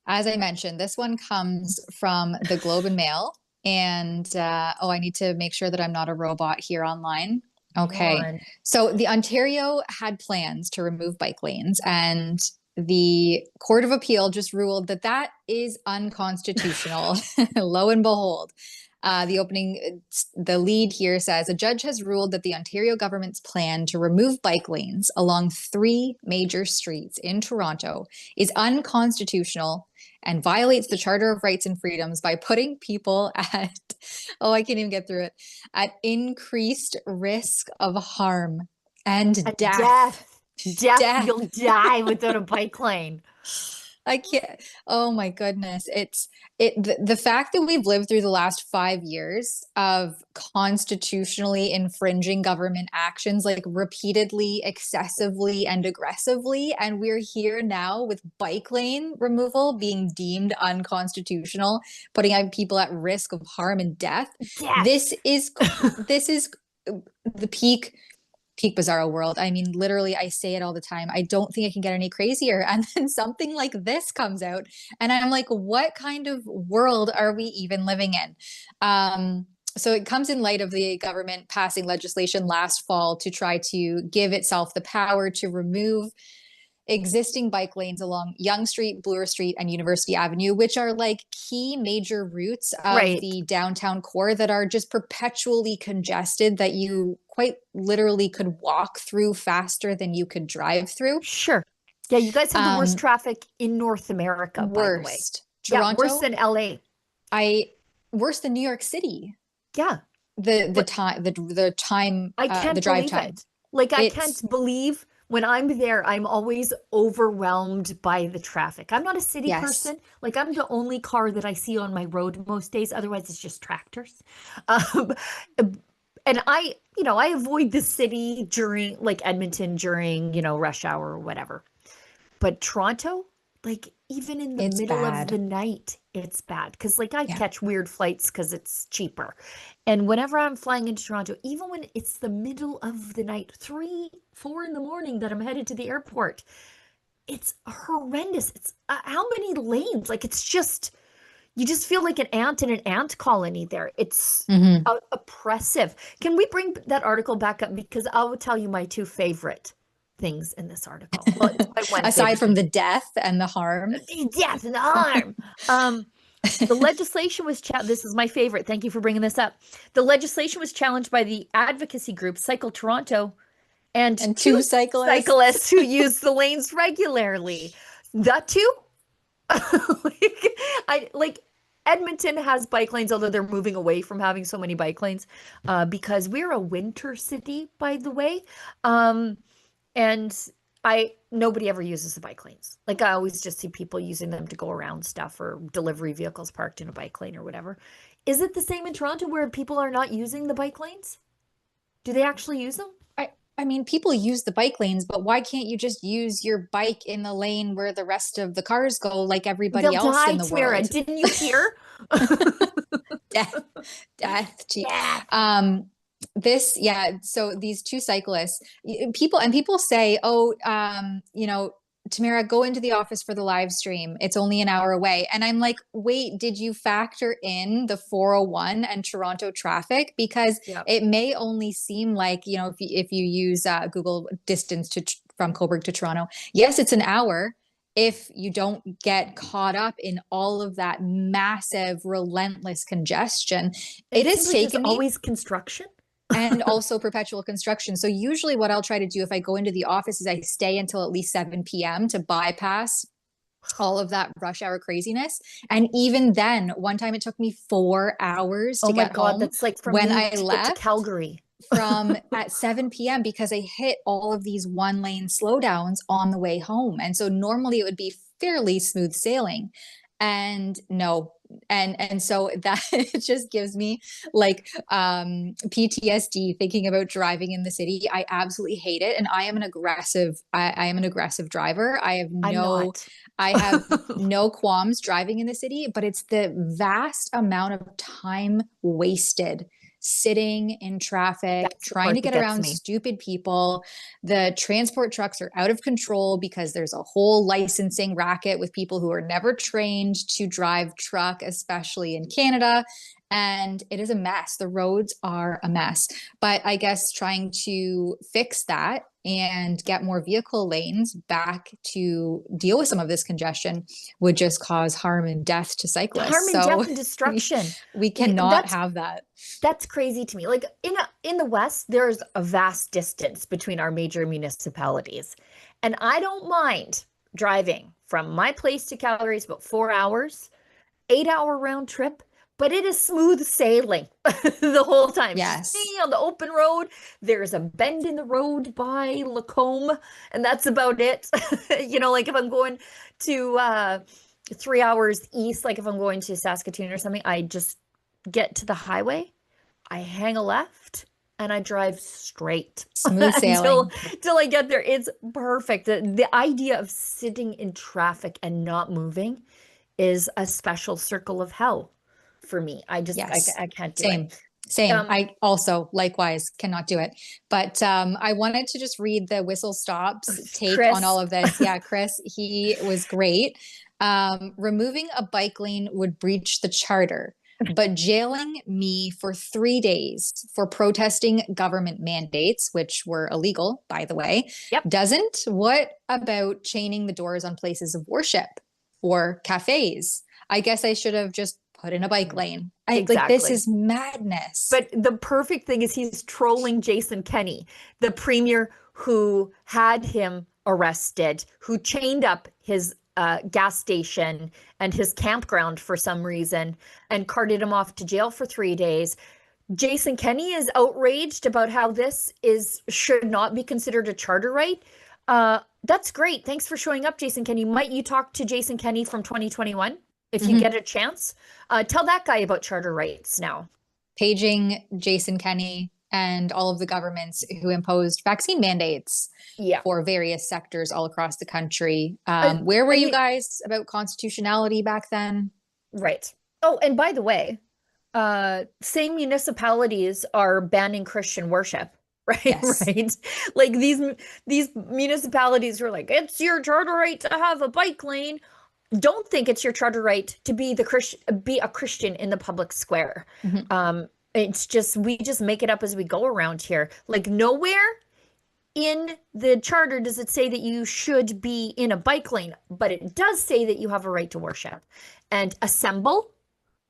as I mentioned, this one comes from the Globe and Mail. And I need to make sure that I'm not a robot here online. Okay. So the Ontario had plans to remove bike lanes, and the Court of Appeal just ruled that that is unconstitutional. Lo and behold, the lead here says a judge has ruled that the Ontario government's plan to remove bike lanes along 3 major streets in Toronto is unconstitutional and violates the Charter of Rights and Freedoms by putting people at, I can't even get through it, at increased risk of harm and death. Death. You'll die without a bike lane. I can't. Oh my goodness. The fact that we've lived through the last 5 years of constitutionally infringing government actions, like repeatedly, excessively, and aggressively, and we're here now with bike lane removal being deemed unconstitutional, putting people at risk of harm and death. This is the peak bizarro world. I mean, literally, I say it all the time. I don't think it can get any crazier. And then something like this comes out, and I'm like, what kind of world are we even living in? So it comes in light of the government passing legislation last fall to try to give itself the power to remove existing bike lanes along Yonge Street, Bloor Street, and University Avenue, which are like key major routes of the downtown core that are just perpetually congested, that you quite literally could walk through faster than you could drive through. Sure. Yeah, you guys have the worst traffic in North America, by the way. Toronto, worse than LA. worse than New York City. Yeah. The time, I can't the drive believe time. it. Like, I It's can't believe when I'm there, I'm always overwhelmed by the traffic. I'm not a city yes. person. Like, I'm the only car that I see on my road most days. Otherwise, it's just tractors. Um, and I avoid the city during, like, Edmonton during, rush hour or whatever. But Toronto, like, even in the It's middle of the bad. night, it's bad. Because, like, I Yeah. catch weird flights because it's cheaper. And whenever I'm flying into Toronto, even when it's the middle of the night, 3, 4 in the morning that I'm headed to the airport, it's horrendous. It's how many lanes? Like, it's just, you just feel like an ant in an ant colony there. It's Mhm. oppressive. Can we bring that article back up? Because I will tell you my 2 favorite things in this article. Well, it's my one Aside favorite from thing. the death and the harm. The death and the harm. The legislation was this is my favorite. Thank you for bringing this up. The legislation was challenged by the advocacy group Cycle Toronto and And 2 2 cyclists. cyclists who use the lanes regularly. That too? like Edmonton has bike lanes, although they're moving away from having so many bike lanes, because we're a winter city, by the way. And nobody ever uses the bike lanes. Like, I always just see people using them to go around stuff, or delivery vehicles parked in a bike lane or whatever. Is it the same in Toronto where people are not using the bike lanes? Do they actually use them? I mean, people use the bike lanes, but why can't you just use your bike in the lane where the rest of the cars go, like everybody They'll else die, in the Tamara. world? Didn't you hear? Death. Gee. Yeah. Yeah. So these 2 cyclists, people say, oh, Tamara, go into the office for the live stream. It's only an hour away. And I'm like, wait, did you factor in the 401 and Toronto traffic? Because Yep. it may only seem like, if you use Google distance from Coburg to Toronto, yes, it's an hour. If you don't get caught up in all of that massive, relentless congestion, it has seems like there's taken me. always construction. And also perpetual construction. So usually what I'll try to do if I go into the office is I stay until at least 7 p.m. to bypass all of that rush hour craziness. And even then, one time it took me 4 hours to Oh my get God, home that's like from when me I to get to left Calgary. from at 7 p.m. because I hit all of these 1-lane slowdowns on the way home. And so normally it would be fairly smooth sailing. And no. And so that it just gives me like PTSD thinking about driving in the city. I absolutely hate it. And I am an aggressive driver. I have no qualms driving in the city, but it's the vast amount of time wasted sitting in traffic, That's the trying part to that get gets around me. stupid people. The transport trucks are out of control because there's a whole licensing racket with people who are never trained to drive truck, especially in Canada. And it is a mess. The roads are a mess. But I guess trying to fix that and get more vehicle lanes back to deal with some of this congestion would just cause harm and death to cyclists. Harm and So death and destruction. we cannot have that. That's crazy to me. Like, in the West, there's a vast distance between our major municipalities. And I don't mind driving from my place to Calgary. It's about 4 hours, 8-hour round trip, but it is smooth sailing the whole time. Yes. Stay on the open road. There's a bend in the road by Lacombe, and that's about it. Like if I'm going to 3 hours east, like if I'm going to Saskatoon or something, I just get to the highway, I hang a left, and I drive straight Smooth sailing. till I get there. It's perfect. The idea of sitting in traffic and not moving is a special circle of hell for me. Yes. I can't do Same. it. Same. I also likewise cannot do it. But I wanted to just read the Whistle Stop's take Chris. on all of this. Yeah, Chris, he was great. Removing a bike lane would breach the charter, but jailing me for 3 days for protesting government mandates, which were illegal, by the way, doesn't. What about chaining the doors on places of worship or cafes? I guess I should have just put in a bike lane. Exactly. Like, this is madness. But the perfect thing is he's trolling Jason Kenney, the premier who had him arrested, who chained up his gas station and his campground for some reason and carted him off to jail for 3 days. Jason Kenney is outraged about how this should not be considered a charter right. That's great. Thanks for showing up, Jason Kenney. Might you talk to Jason Kenney from 2021 if you get a chance? Tell that guy about charter rights now. Paging Jason Kenney and all of the governments who imposed vaccine mandates for various sectors all across the country. Where were you guys about constitutionality back then? Right. Oh, and by the way, same municipalities are banning Christian worship, right? Yes. Right. Like these municipalities were like, it's your charter right to have a bike lane. Don't think it's your charter right to be a Christian in the public square. It's just, we just make it up as we go around here. Like nowhere in the charter does it say that you should be in a bike lane, but it does say that you have a right to worship and assemble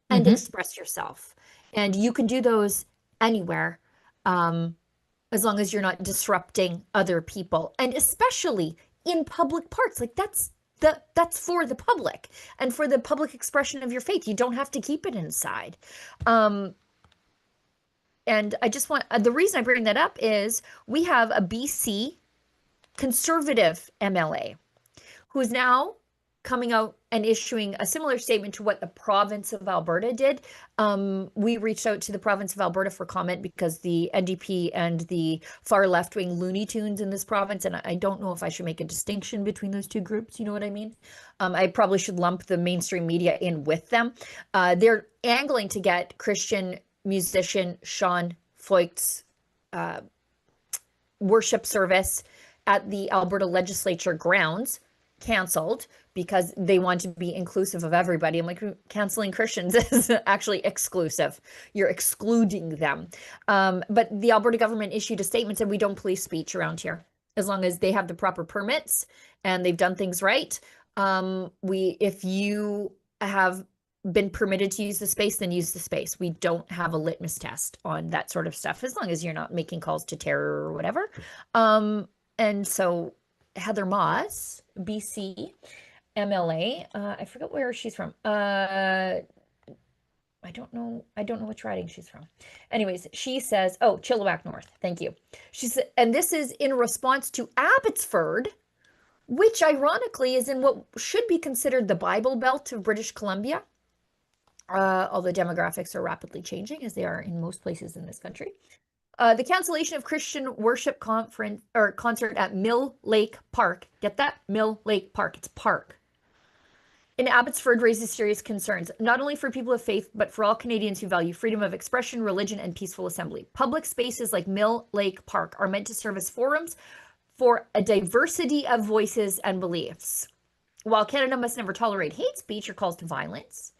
and express yourself. And you can do those anywhere, as long as you're not disrupting other people, and especially in public parts. Like that's for the public and for the public expression of your faith. You don't have to keep it inside. And I just want, the reason I bring that up is we have a BC conservative MLA who is now coming out and issuing a similar statement to what the province of Alberta did. We reached out to the province of Alberta for comment because the NDP and the far left-wing Looney Tunes in this province, and I don't know if I should make a distinction between those two groups, you know what I mean? I probably should lump the mainstream media in with them. They're angling to get Christian musician Sean Foyt's worship service at the Alberta legislature grounds canceled because they want to be inclusive of everybody. I'm like, canceling Christians is actually exclusive. You're excluding them. But the Alberta government issued a statement and we don't police speech around here as long as they have the proper permits and they've done things right. If you have been permitted to use the space, then use the space. We don't have a litmus test on that sort of stuff, as long as you're not making calls to terror or whatever. And so Heather Moss, BC MLA, I forget where she's from. I don't know which riding she's from. Anyways, she says, oh, Chilliwack North. Thank you. She said, and this is in response to Abbotsford, which ironically is in what should be considered the Bible Belt of British Columbia. Although demographics are rapidly changing, as they are in most places in this country. The cancellation of Christian worship concert at Mill Lake Park. Get that? Mill Lake Park. It's park. In Abbotsford raises serious concerns, not only for people of faith, but for all Canadians who value freedom of expression, religion, and peaceful assembly. Public spaces like Mill Lake Park are meant to serve as forums for a diversity of voices and beliefs. While Canada must never tolerate hate speech or calls to violence,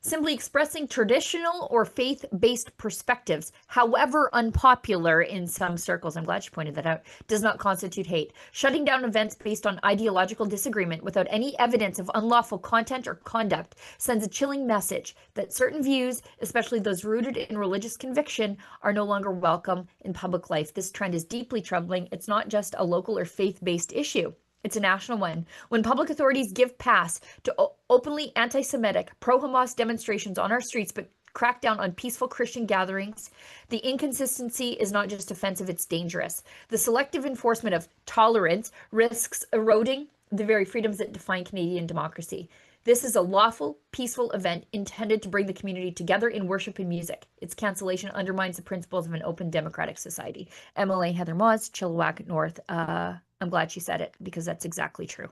simply expressing traditional or faith-based perspectives, however unpopular in some circles, I'm glad you pointed that out, does not constitute hate. Shutting down events based on ideological disagreement without any evidence of unlawful content or conduct sends a chilling message that certain views, especially those rooted in religious conviction, are no longer welcome in public life. This trend is deeply troubling. It's not just a local or faith-based issue. It's a national one. When public authorities give pass to openly anti-Semitic, pro-Hamas demonstrations on our streets, but crack down on peaceful Christian gatherings, the inconsistency is not just offensive, it's dangerous. The selective enforcement of tolerance risks eroding the very freedoms that define Canadian democracy. This is a lawful, peaceful event intended to bring the community together in worship and music. Its cancellation undermines the principles of an open democratic society. MLA Heather Moss, Chilliwack North. I'm glad she said it because that's exactly true.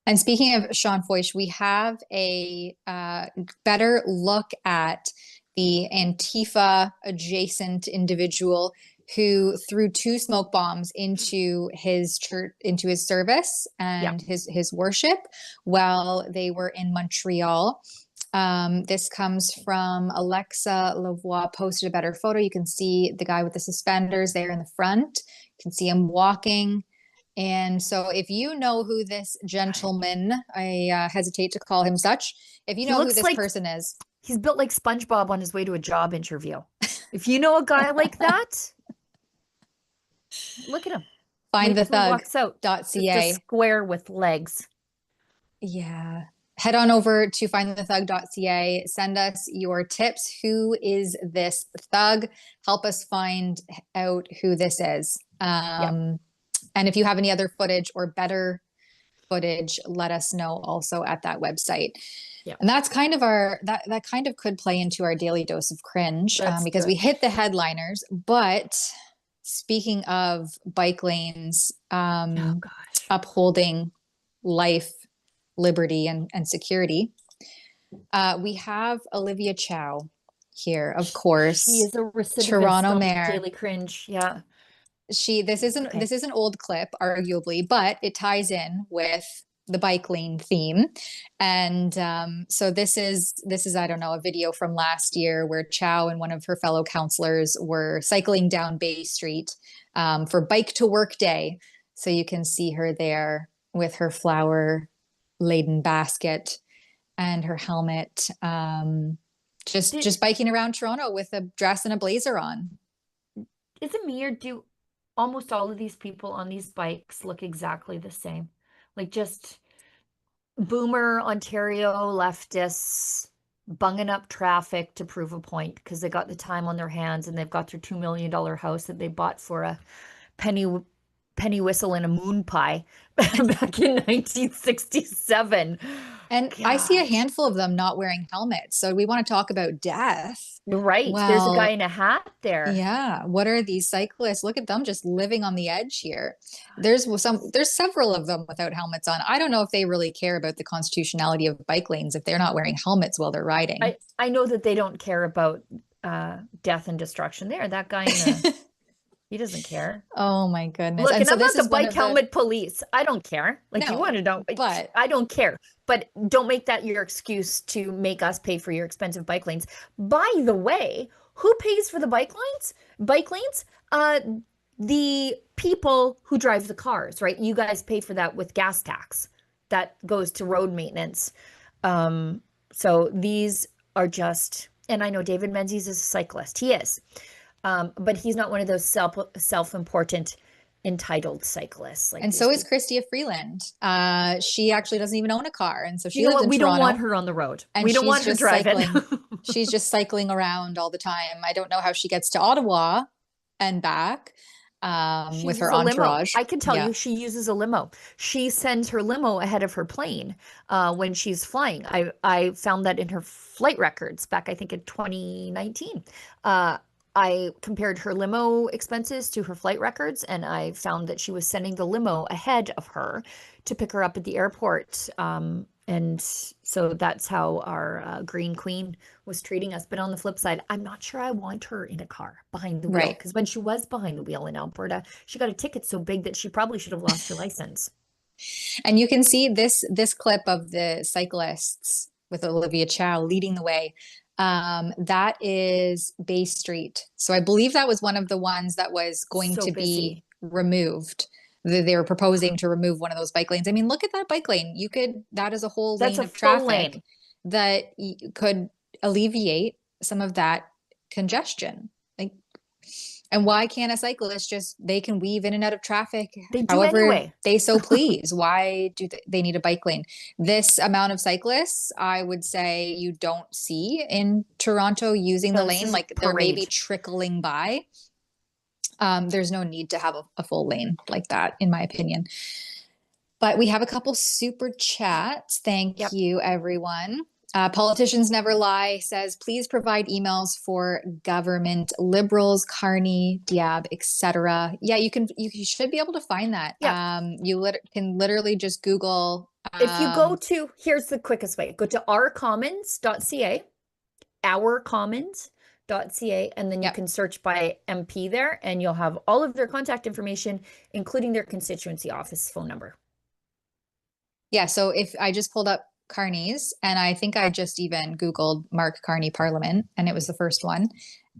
And speaking of Sean Foyt, we have a better look at the Antifa adjacent individual who threw 2 smoke bombs into his church, into his service and his worship while they were in Montreal. This comes from Alexa Lavoie, posted a better photo. You can see the guy with the suspenders there in the front. You can see him walking. And so if you know who this gentleman, I hesitate to call him such, if you know who this person is. He's built like SpongeBob on his way to a job interview. If you know a guy like that, look at him. Findthethug.ca. Just a square with legs. Yeah. Head on over to findthethug.ca. Send us your tips. Who is this thug? Help us find out who this is. And if you have any other footage or better footage, let us know also at that website. Yeah. And that's kind of that kind of could play into our daily dose of cringe, because we hit the headliners. But speaking of bike lanes, upholding life, liberty, and security, we have Olivia Chow here, of course. She is a recidivist Toronto on mayor. Daily Cringe. Yeah. This is an old clip, arguably, but it ties in with the bike lane theme. And so this is I don't know, a video from last year where Chow and one of her fellow councillors were cycling down Bay Street for Bike to Work Day. So you can see her there with her flower laden basket and her helmet, just biking around Toronto with a dress and a blazer on. Is it me, or do almost all of these people on these bikes look exactly the same? Like just boomer Ontario leftists bunging up traffic to prove a point because they got the time on their hands and they've got their $2 million house that they bought for a penny whistle and a moon pie back in 1967. And I see a handful of them not wearing helmets. So we want to talk about death. Right. Well, there's a guy in a hat there. Yeah. What are these cyclists? Look at them just living on the edge here. There's several of them without helmets on. I don't know if they really care about the constitutionality of bike lanes if they're not wearing helmets while they're riding. I know that they don't care about death and destruction there. That guy in the he doesn't care. Oh my goodness. Look, and so I'm not the bike helmet police. I don't care. Like, No, you want to know, but I don't care. But don't make that your excuse to make us pay for your expensive bike lanes. By the way, who pays for the bike lanes? Bike lanes? The people who drive the cars, right? You guys pay for that with gas tax. That goes to road maintenance. So these are just, and I know David Menzies is a cyclist. He is. But he's not one of those self-important entitled cyclists. And so is Christia Freeland. She actually doesn't even own a car, and so she lives in we Toronto. Don't want her on the road. And we don't want her driving. She's just cycling around all the time. I don't know how she gets to Ottawa and back with her entourage. I can tell you, she uses a limo. She sends her limo ahead of her plane when she's flying. I found that in her flight records back, I think, in 2019. I compared her limo expenses to her flight records, and I found that she was sending the limo ahead of her to pick her up at the airport. And so that's how our Green Queen was treating us. But on the flip side, I'm not sure I want her in a car behind the wheel, because when she was behind the wheel in Alberta, she got a ticket so big that she probably should have lost her license. And you can see this clip of the cyclists with Olivia Chow leading the way. That is Bay Street. So I believe that was one of the ones that was going to be removed. They were proposing to remove one of those bike lanes. I mean, look at that bike lane. That is a whole lane of traffic that could alleviate some of that congestion. Like, and why can't a cyclist they can weave in and out of traffic however they so please? Why do they need a bike lane? This amount of cyclists, I would say, you don't see in Toronto using the lane. Like, they're maybe trickling by. There's no need to have a full lane like that, in my opinion. But we have a couple super chats. Thank you, everyone. Politicians Never Lie says, please provide emails for government liberals, Carney, Diab, etc. Yeah, you should be able to find that. Yeah. You can literally just Google. If you go to, here's the quickest way, go to ourcommons.ca, ourcommons.ca, and then you can search by MP there, and you'll have all of their contact information, including their constituency office phone number. Yeah, so if I just pulled up Carney's, and I think I just even Googled Mark Carney Parliament, and it was the first one.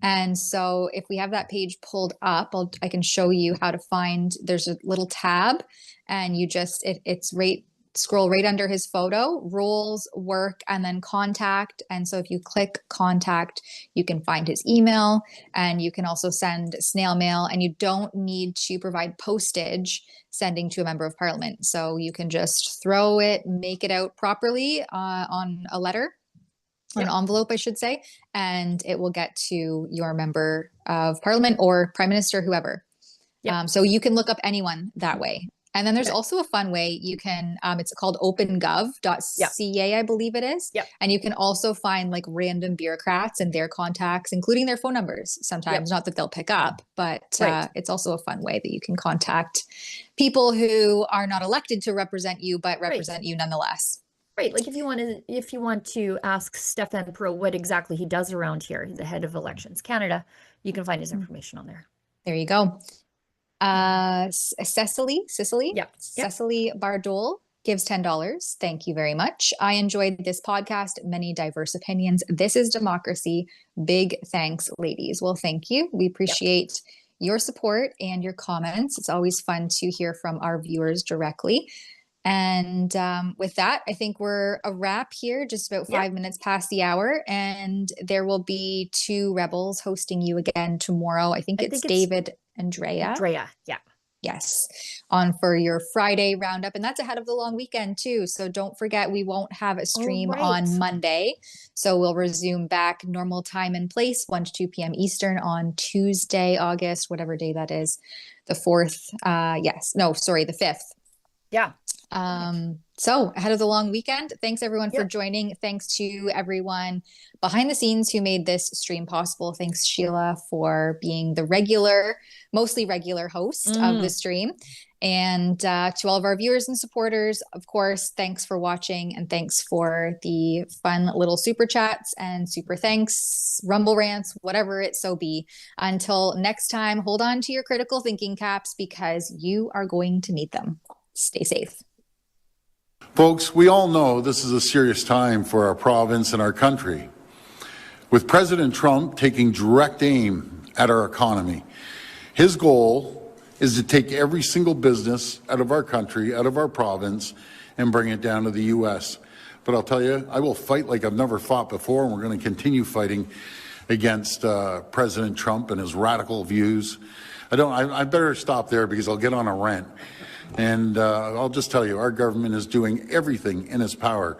And so if we have that page pulled up, I can show you how to find, there's a little tab, and it's right scroll right under his photo, roles, work, and then contact. And so if you click contact, you can find his email, and you can also send snail mail, and you don't need to provide postage sending to a member of parliament. So you can just throw it, make it out properly on a letter, an envelope, I should say, and it will get to your member of parliament or prime minister, whoever. So you can look up anyone that way. And then there's also a fun way you can, it's called opengov.ca, I believe it is. And you can also find like random bureaucrats and their contacts, including their phone numbers sometimes, not that they'll pick up, but it's also a fun way that you can contact people who are not elected to represent you, but represent you nonetheless. Right. Like if you want to ask Stefan Perot what exactly he does around here, the head of Elections Canada, you can find his information on there. There you go. Cecily Bardol gives $10. Thank you very much. I enjoyed this podcast. Many diverse opinions. This is democracy. Big thanks, ladies. Well, thank you. We appreciate your support and your comments. It's always fun to hear from our viewers directly. And with that, I think we're a wrap here, just about 5 minutes past the hour. And there will be 2 rebels hosting you again tomorrow. I think it's David and Drea. Yes, on for your Friday roundup. And that's ahead of the long weekend too. So don't forget, we won't have a stream on Monday. So we'll resume back normal time and place, 1 to 2 p.m. Eastern on Tuesday, August, whatever day that is, the 4th. The 5th. Yeah. So ahead of the long weekend, thanks everyone for joining. Thanks to everyone behind the scenes who made this stream possible. Thanks, Sheila, for being the mostly regular host of the stream. And to all of our viewers and supporters, of course, thanks for watching, and thanks for the fun little super chats and super thanks, rumble rants, whatever it so be. Until next time, hold on to your critical thinking caps, because you are going to need them. Stay safe. Folks, we all know this is a serious time for our province and our country. With President Trump taking direct aim at our economy, his goal is to take every single business out of our country, out of our province, and bring it down to the U.S. But I'll tell you, I will fight like I've never fought before, and we're going to continue fighting against President Trump and his radical views. I better stop there because I'll get on a rant. And I'll just tell you, our government is doing everything in its power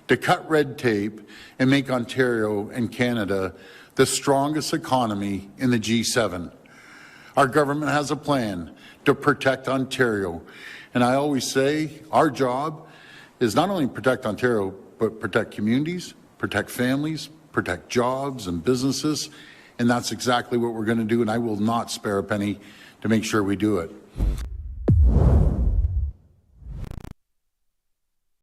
to cut red tape and make Ontario and Canada the strongest economy in the G7. Our government has a plan to protect Ontario. And I always say our job is not only protect Ontario, but protect communities, protect families, protect jobs and businesses. And that's exactly what we're going to do. And I will not spare a penny to make sure we do it.